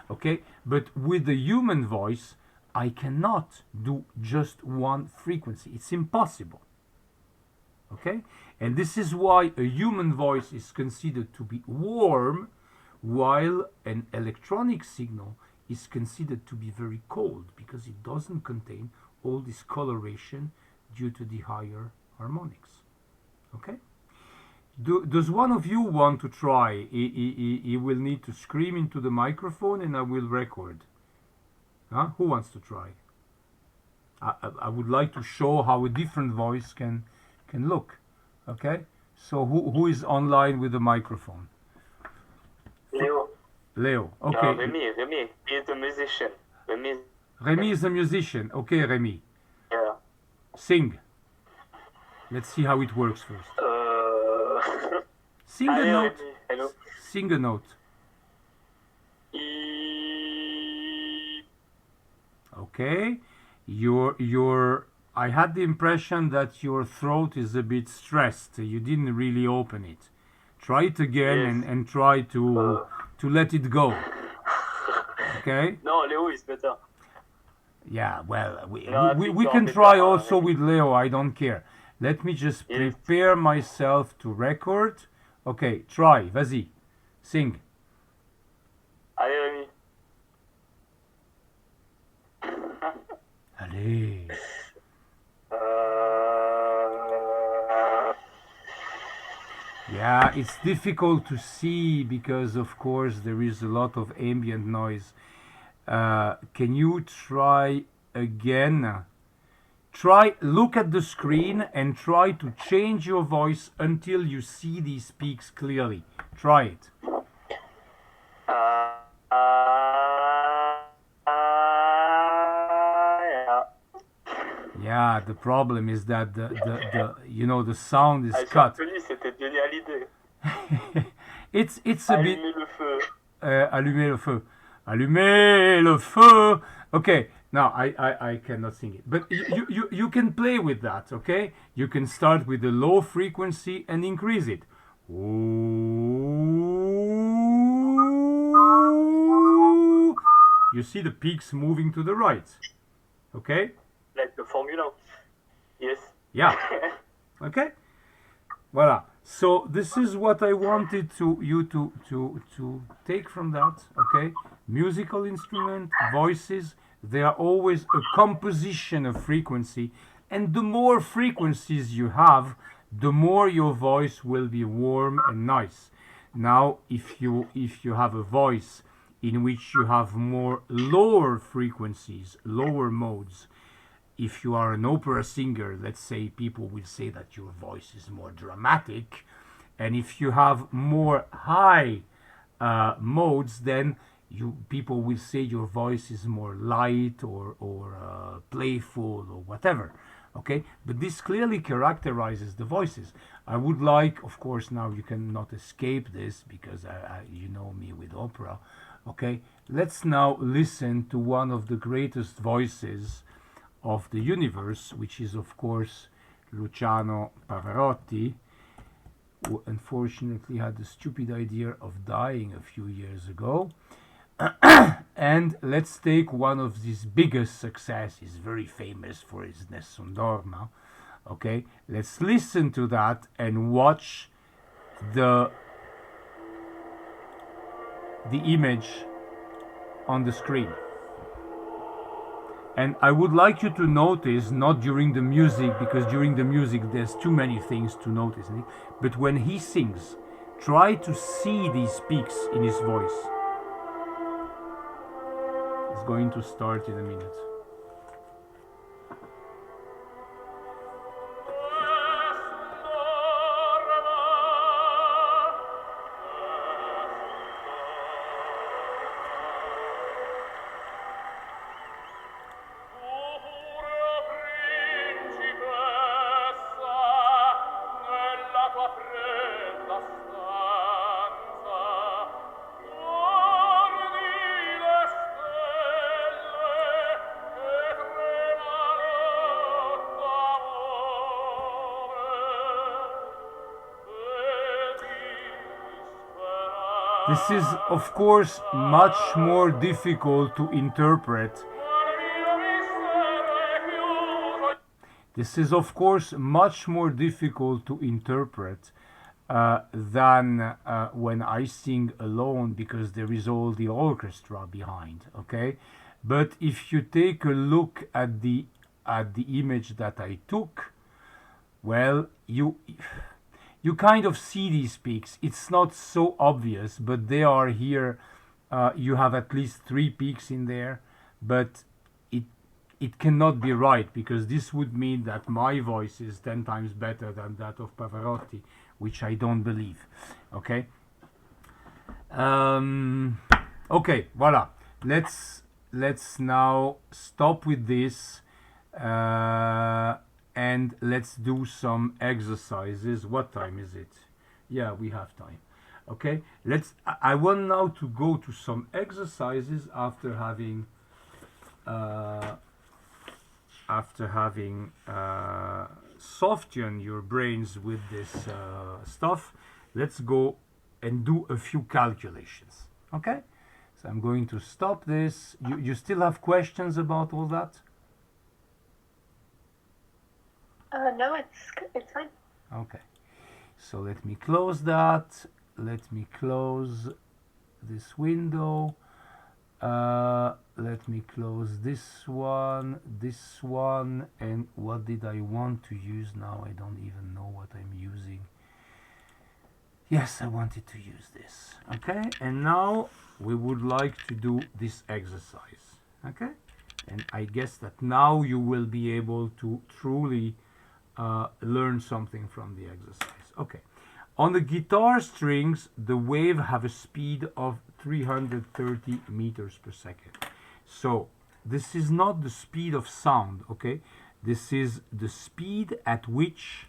Okay, but with the human voice, I cannot do just one frequency. It's impossible. Okay, and this is why a human voice is considered to be warm, while an electronic signal is considered to be very cold, because it doesn't contain all this coloration due to the higher harmonics. Okay? Does one of you want to try? He will need to scream into the microphone and I will record. Huh? Who wants to try? I would like to show how a different voice can look. Okay? So who is online with the microphone? Me. Leo. No, Okay. Remy. He is a musician. Remy. Remy is a musician. Okay, Remy. Yeah. Sing. Let's see how it works first. Sing a Allez, note. Remy. Hello. Sing a note. E. Okay. I had the impression that your throat is a bit stressed. You didn't really open it. Try it again Yes. and try to let it go. Okay? No, Leo is better. Yeah, well, No, I we think we you're can better, try also Remy. with Leo. I don't care. Let me just Yes. prepare myself to record. Okay, try. Vas-y. Sing. Allez, Remy. Allez. Yeah, it's difficult to see because, of course, there is a lot of ambient noise. Can you try again? Look at the screen and try to change your voice until you see these peaks clearly. Try it. Yeah. Yeah, the problem is that the sound is cut. Jolie, c'était Johnny Hallyday. It's a bit. Allumer le feu. Allumer le feu. Allumer le feu. Okay, now I cannot sing it, but you can play with that. Okay, you can start with the low frequency and increase it. Ooh. You see the peaks moving to the right. Okay. Like the Formula 1. Yes. Yeah. Okay. Voilà. So this is what I wanted you to take from that. Okay. Musical instrument, voices, they are always a composition of frequency, and the more frequencies you have, the more your voice will be warm and nice. Now, if you have a voice in which you have more lower frequencies, lower modes, if you are an opera singer, let's say, people will say that your voice is more dramatic, and if you have more high modes, then people will say your voice is more light or playful or whatever. Okay, but this clearly characterizes the voices. I would like, of course, now you cannot escape this because you know me with opera. Okay, let's now listen to one of the greatest voices of the universe, which is, of course, Luciano Pavarotti, who unfortunately had the stupid idea of dying a few years ago. And let's take one of his biggest successes, very famous for his Nessun Dorma. Okay, let's listen to that and watch the image on the screen. And I would like you to notice, not during the music, because during the music there's too many things to notice, but when he sings, try to see these peaks in his voice. It's going to start in a minute. This is, of course, much more difficult to interpret. This is, of course, much more difficult to interpret than when I sing alone, because there is all the orchestra behind. Okay, but if you take a look at the image that I took, well, you kind of see these peaks. It's not so obvious, but they are here. You have at least 3 peaks in there, but it cannot be right, because this would mean that my voice is 10 times better than that of Pavarotti, which I don't believe. Okay. Okay, voila. Let's now stop with this and let's do some exercises. What time is it? Yeah, we have time. Okay, I want now to go to some exercises after having softened your brains with this stuff. Let's go and do a few calculations. Okay, so I'm going to stop this. You still have questions about all that? No, it's fine. Okay, so let me close that. Let me close this window. Let me close this one, and what did I want to use now? I don't even know what I'm using. Yes, I wanted to use this. Okay, and now we would like to do this exercise. Okay, and I guess that now you will be able to truly learn something from the exercise. Okay, on the guitar strings, the wave have a speed of 330 meters per second. So this is not the speed of sound, okay? This is the speed at which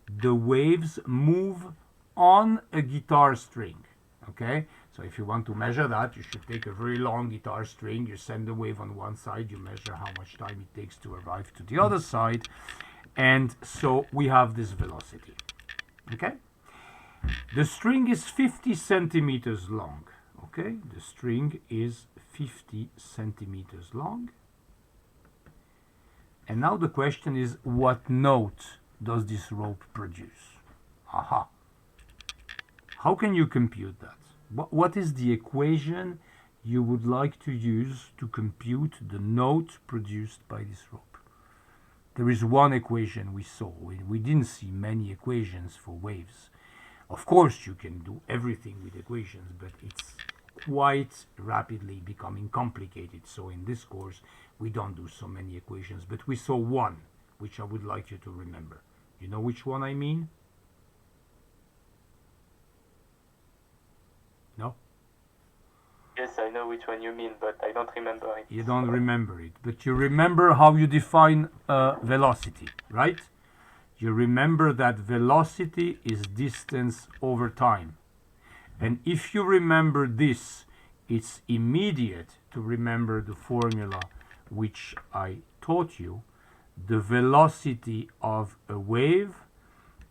the waves move on a guitar string, okay? So if you want to measure that, you should take a very long guitar string, you send the wave on one side, you measure how much time it takes to arrive to the other side, and so we have this velocity, okay? The string is 50 centimeters long, okay? The string is 50 centimeters long. And now the question is, what note does this rope produce? Aha. How can you compute that? What is the equation you would like to use to compute the note produced by this rope? There is one equation we saw. We didn't see many equations for waves. Of course, you can do everything with equations, but it's quite rapidly becoming complicated. So in this course, we don't do so many equations, but we saw one, which I would like you to remember. You know which one I mean? No? Yes, I know which one you mean, but I don't remember it. You don't remember it, but you remember how you define velocity, right? You remember that velocity is distance over time. And if you remember this, it's immediate to remember the formula which I taught you. The velocity of a wave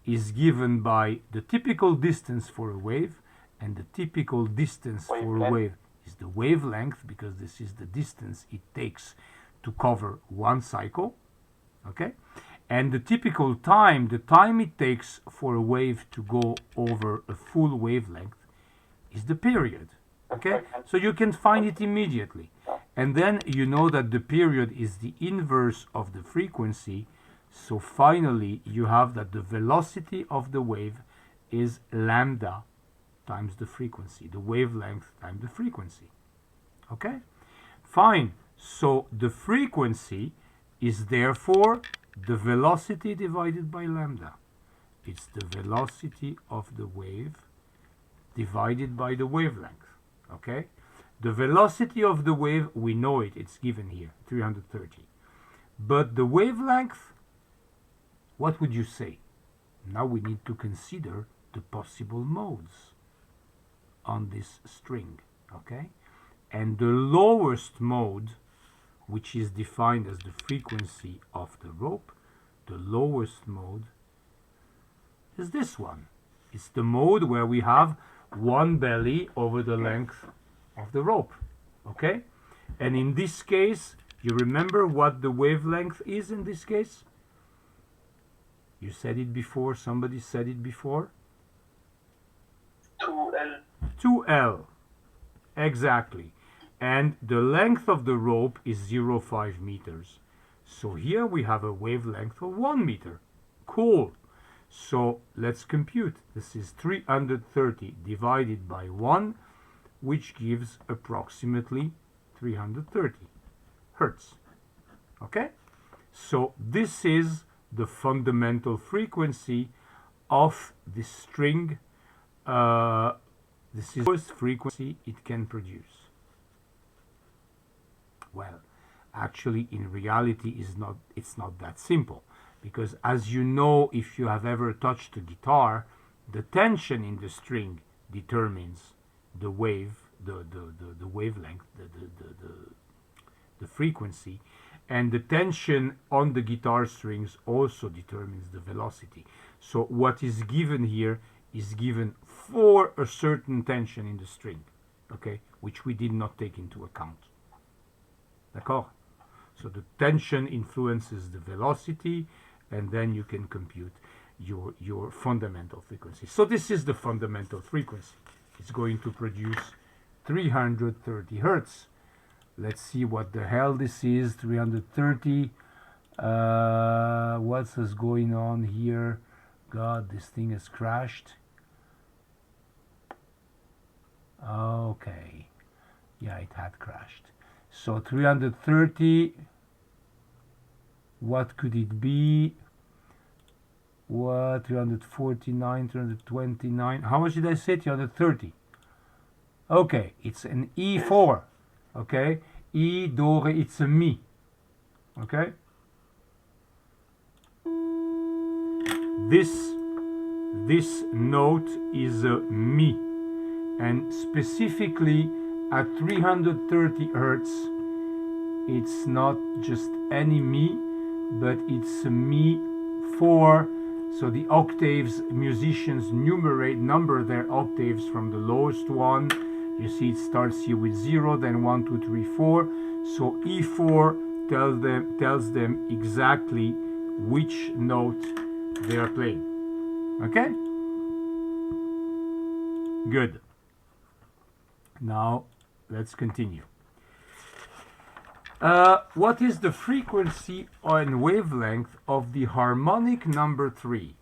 is given by the typical distance for a wave, and the typical distance for a wave is the wavelength, because this is the distance it takes to cover one cycle, okay? And the typical time, the time it takes for a wave to go over a full wavelength, is the period, okay? So you can find it immediately. And then you know that the period is the inverse of the frequency. So finally, you have that the velocity of the wave is lambda times the frequency, the wavelength times the frequency, okay? Fine. So the frequency is therefore the velocity divided by lambda. It's the velocity of the wave divided by the wavelength, okay? The velocity of the wave, we know it, it's given here, 330. But the wavelength, what would you say? Now we need to consider the possible modes on this string, okay? And the lowest mode, which is defined as the frequency of the rope, the lowest mode is this one. It's the mode where we have one belly over the length of the rope, okay? And in this case, you remember what the wavelength is in this case? You said it before, somebody said it before? 2L. 2L, exactly. And the length of the rope is 0.5 meters. So here we have a wavelength of 1 meter. Cool. So let's compute. This is 330 divided by 1, which gives approximately 330 hertz. Okay? So this is the fundamental frequency of this string. This is the lowest frequency it can produce. Well, actually, in reality, it's not that simple. Because as you know, if you have ever touched a guitar, the tension in the string determines the wavelength, the frequency, and the tension on the guitar strings also determines the velocity. So what is given here is given for a certain tension in the string, okay, which we did not take into account. D'accord? So the tension influences the velocity, and then you can compute your fundamental frequency. So this is the fundamental frequency. It's going to produce 330 hertz. Let's see what the hell this is. 330. What's going on here? God, this thing has crashed. Okay. Yeah, it had crashed. So 330. What could it be? What? 349, 329. How much did I say? 330. Okay, it's an E4. Okay, E, Do, Re, it's a Mi. Okay. This note is a Mi, and specifically at 330 hertz, it's not just any Mi, but it's a Mi 4. So the octaves, musicians number their octaves from the lowest one. You see it starts here with 0, then 1, 2, 3, 4. So E4 tells them exactly which note they are playing. Okay? Good. Now let's continue. What is the frequency and wavelength of the harmonic number 3?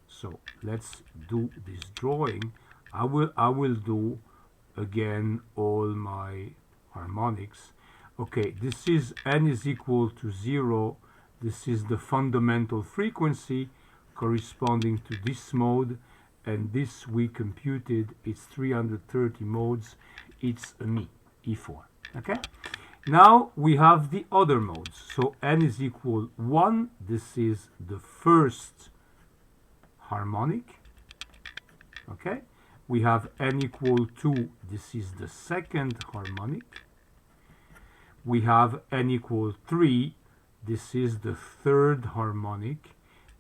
So let's do this drawing. I will do again all my harmonics. Okay, this is n is equal to 0. This is the fundamental frequency corresponding to this mode, and this we computed. It's 330 modes. It's a Mi, E4. Okay. Now we have the other modes. So n is equal 1. This is the first harmonic. Okay. We have n equal 2. This is the second harmonic. We have n equal 3. This is the third harmonic.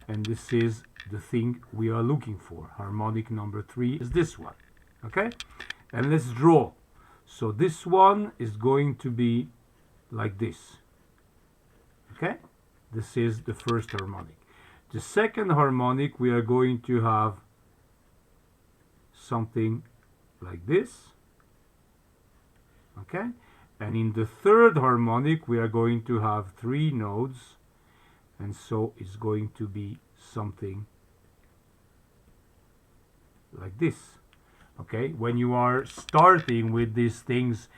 And this is the thing we are looking for. Harmonic number 3 is this one. Okay? And let's draw. So this one is going to be like this. Okay? This is the first harmonic. The second harmonic, we are going to have something like this. Okay? And in the third harmonic, we are going to have 3 nodes. And so it's going to be something like this. Okay? When you are starting with these things,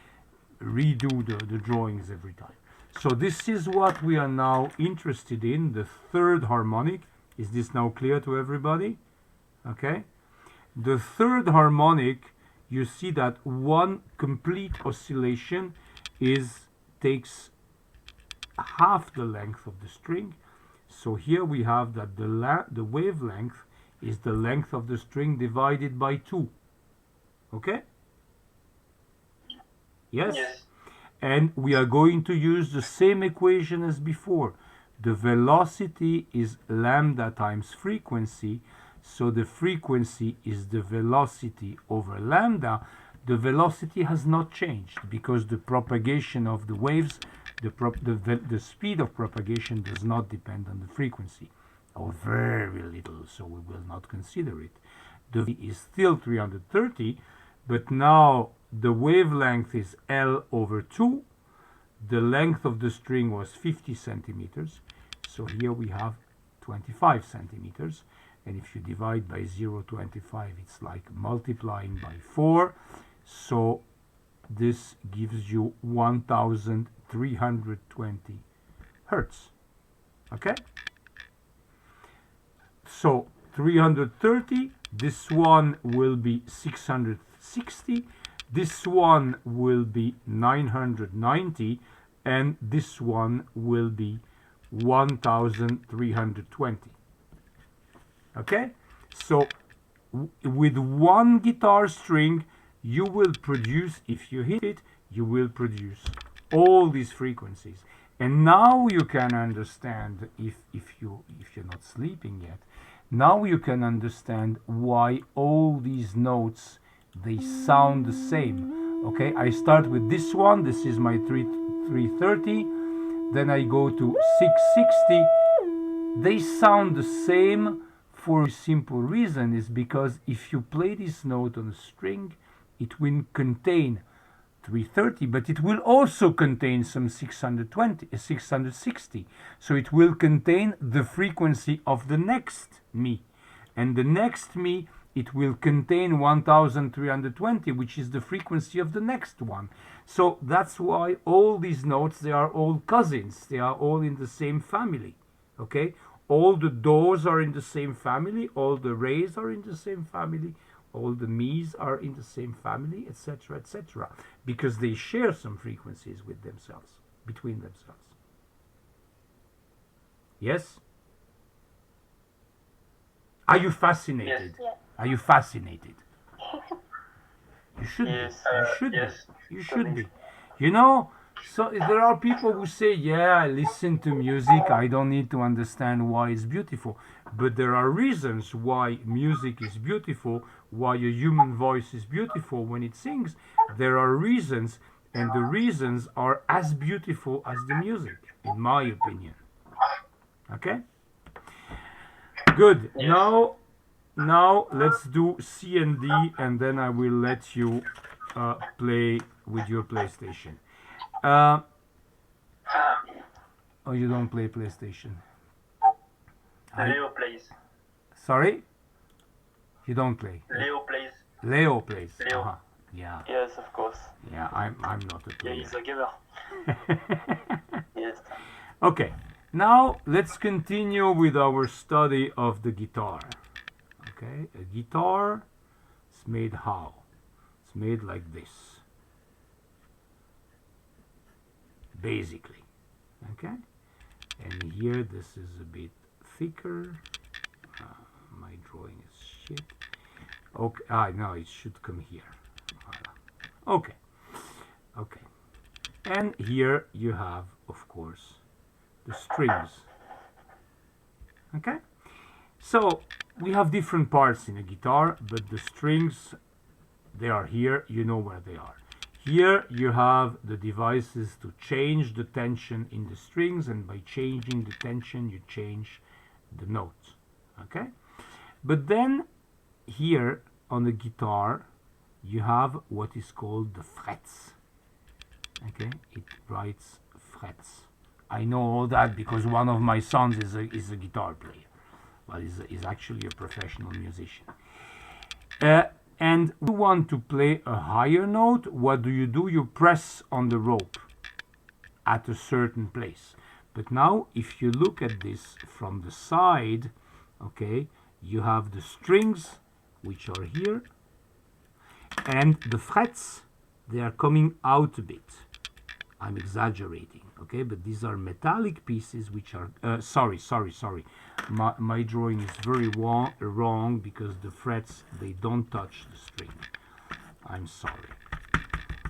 redo the drawings every time. So this is what we are now interested in, the third harmonic. Is this now clear to everybody? Okay? The third harmonic, you see that one complete oscillation takes half the length of the string. So here we have that the wavelength is the length of the string divided by 2. Okay? Yes? Yes. And we are going to use the same equation as before. The velocity is lambda times frequency. So the frequency is the velocity over lambda. The velocity has not changed because the propagation of the waves, the speed of propagation does not depend on the frequency, or very little, so we will not consider it. The V is still 330, but now the wavelength is L over 2. The length of the string was 50 centimeters, so here we have 25 centimeters. And if you divide by 0.25, it's like multiplying by 4. So this gives you 1,320 hertz. Okay? So 330, this one will be 660. this one will be 990, and this one will be 1320. Okay, so with one guitar string you will produce, if you hit it, you will produce all these frequencies. And now you can understand, if you're not sleeping yet, now you can understand why all these notes, they sound the same. Okay, I start with this one, this is my 330, then I go to 660. They sound the same for a simple reason, is because if you play this note on a string, it will contain 330, but it will also contain some 660. So it will contain the frequency of the next me. And the next me, it will contain 1320, which is the frequency of the next one. So that's why all these notes, they are all cousins. They are all in the same family. Okay? All the doors are in the same family. All the rays are in the same family. All the me's are in the same family, etc., etc., because they share some frequencies with themselves, between themselves. Yes? Are you fascinated? Yes. Are you fascinated? You should Yes, be. You should yes. be. You should be. You know, so there are people who say, yeah, I listen to music, I don't need to understand why it's beautiful. But there are reasons why music is beautiful, why a human voice is beautiful when it sings. There are reasons, and the reasons are as beautiful as the music, in my opinion. Okay? Good. Yes. Now let's do C and D, and then I will let you play with your PlayStation. Oh, you don't play PlayStation. Leo plays. Sorry? You don't play. Leo plays. Leo plays. Leo. Uh-huh. Yeah. Yes, of course. Yeah, I'm not a Yeah, player. he's a gamer. Yes. Okay. Now let's continue with our study of the guitar. Okay? A guitar is made how? It's made like this. Basically. Okay? And here this is a bit thicker. My drawing is shit. Okay, no, it should come here. Voilà. Okay. Okay. And here you have, of course, the strings. Okay? So we have different parts in a guitar, but the strings, they are here, you know where they are. Here you have the devices to change the tension in the strings, and by changing the tension you change the notes. Okay? But then here on the guitar you have what is called the frets. Okay? It writes frets. I know all that because one of my sons is a guitar player. Well, he's actually a professional musician. And if you want to play a higher note, what do? You press on the rope at a certain place. But now, if you look at this from the side, okay, you have the strings, which are here, and the frets, they are coming out a bit. I'm exaggerating, okay, but these are metallic pieces which are, sorry. My drawing is very wrong because the frets, they don't touch the string. I'm sorry.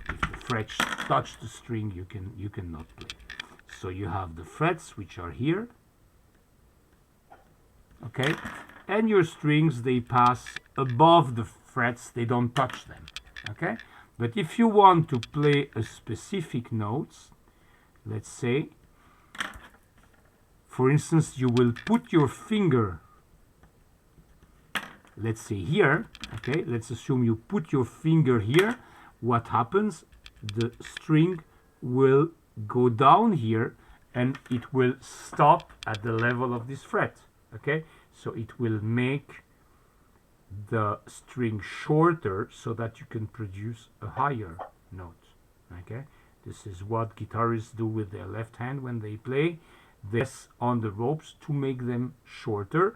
If the frets touch the string, you cannot play. So you have the frets which are here, okay, and your strings, they pass above the frets, they don't touch them, okay. But if you want to play a specific note, let's say, for instance, you will put your finger, let's say here, okay, let's assume you put your finger here, what happens? The string will go down here and it will stop at the level of this fret, okay? So it will make the string shorter so that you can produce a higher note. Okay, this is what guitarists do with their left hand when they play. They press on the ropes to make them shorter,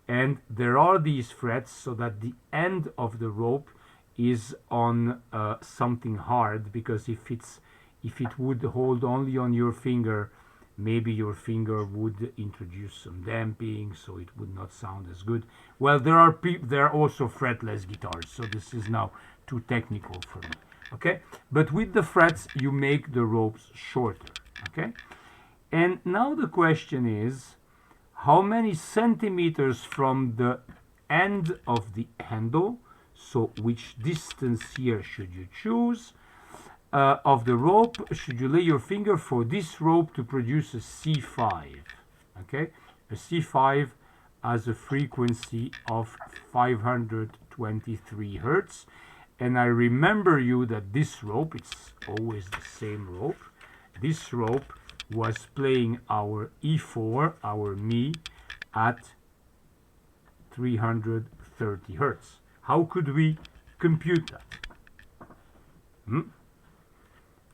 and there are these frets so that the end of the rope is on something hard, because if it would hold only on your finger, maybe your finger would introduce some damping, so it would not sound as good. Well, there are also fretless guitars, so this is now too technical for me. Okay, but with the frets you make the ropes shorter. Okay, and now the question is, how many centimeters from the end of the handle, so which distance here should you choose, of the rope should you lay your finger for this rope to produce a C5? Okay, a C5 has a frequency of 523 Hertz. And I remember you that this rope, it's always the same rope, this rope was playing our E4, our Mi, at 330 Hertz. How could we compute that?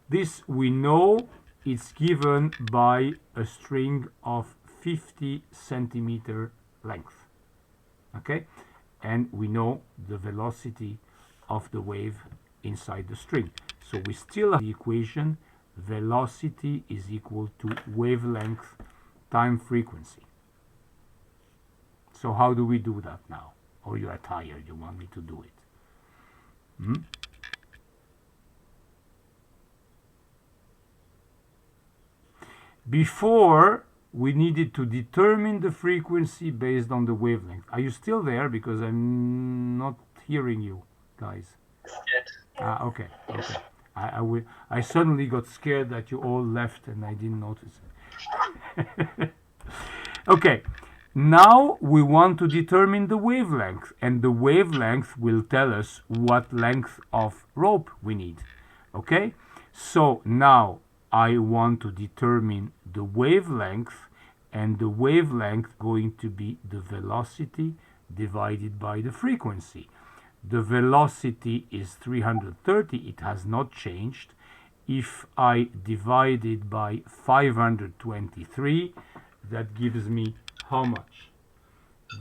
This we know it's given by a string of 50 centimeter length. Okay, and we know the velocity of the wave inside the string. So we still have the equation velocity is equal to wavelength time frequency. So how do we do that now? Or you are tired, you want me to do it? Before, we needed to determine the frequency based on the wavelength. Are you still there? Because I'm not hearing you, guys. Yes. Okay. I suddenly got scared that you all left and I didn't notice it. Okay, now we want to determine the wavelength, and the wavelength will tell us what length of rope we need. Okay, so now I want to determine the wavelength, and the wavelength going to be the velocity divided by the frequency. The velocity is 330, it has not changed. If I divide it by 523, that gives me how much?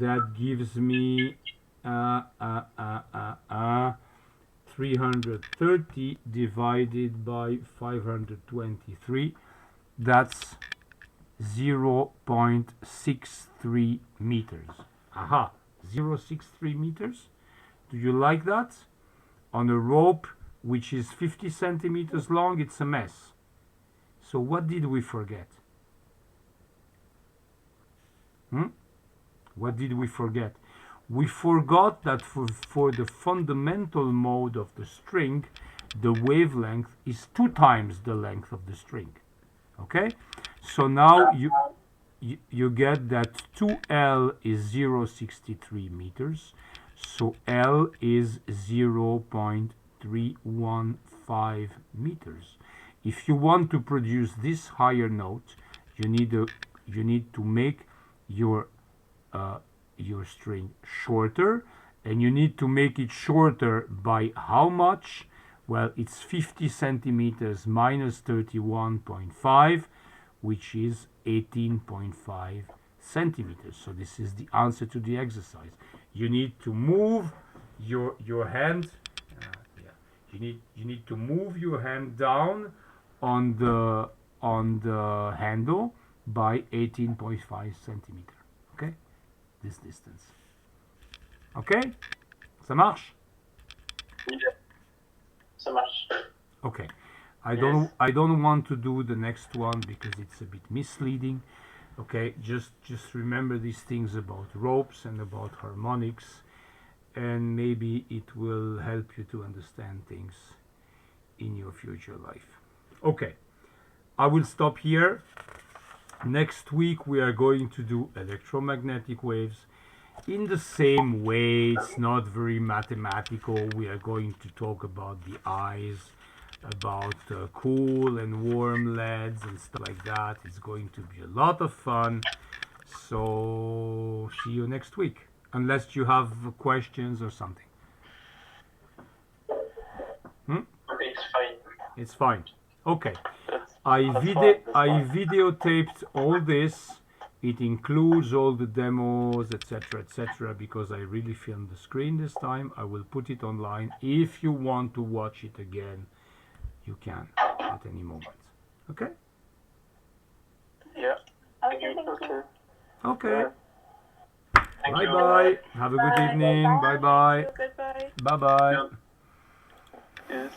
That gives me 330 divided by 523, that's 0.63 meters. Aha, 0.63 meters. Do you like that? On a rope which is 50 centimeters long, it's a mess. So what did we forget? What did we forget? We forgot that for the fundamental mode of the string, the wavelength is 2 times the length of the string. Okay? So now you get that 2L is 0.63 meters. So L is 0.315 meters. If you want to produce this higher note, you need to make your string shorter, and you need to make it shorter by how much? Well, it's 50 centimeters minus 31.5, which is 18.5 centimeters. So this is the answer to the exercise. You need to move your hand. You need to move your hand down on the handle by 18.5 centimeters. Okay, this distance. Okay, ça marche? Ça marche. Okay, I don't want to do the next one because it's a bit misleading. Okay, just remember these things about ropes and about harmonics, and maybe it will help you to understand things in your future life. Okay, I will stop here. Next week we are going to do electromagnetic waves in the same way. It's not very mathematical. We are going to talk about the eyes, about cool and warm LEDs and stuff like that. It's going to be a lot of fun. So see you next week, unless you have questions or something. It's fine. It's fine. Okay. I videotaped all this It includes all the demos, etc., because I really filmed the screen this time. I will put it online. If you want to watch it again, you can at any moment. Okay? Yeah. Okay, thank you. Okay. Thank you. Bye-bye. Have a good evening. Bye-bye. Goodbye. Bye-bye. Yes.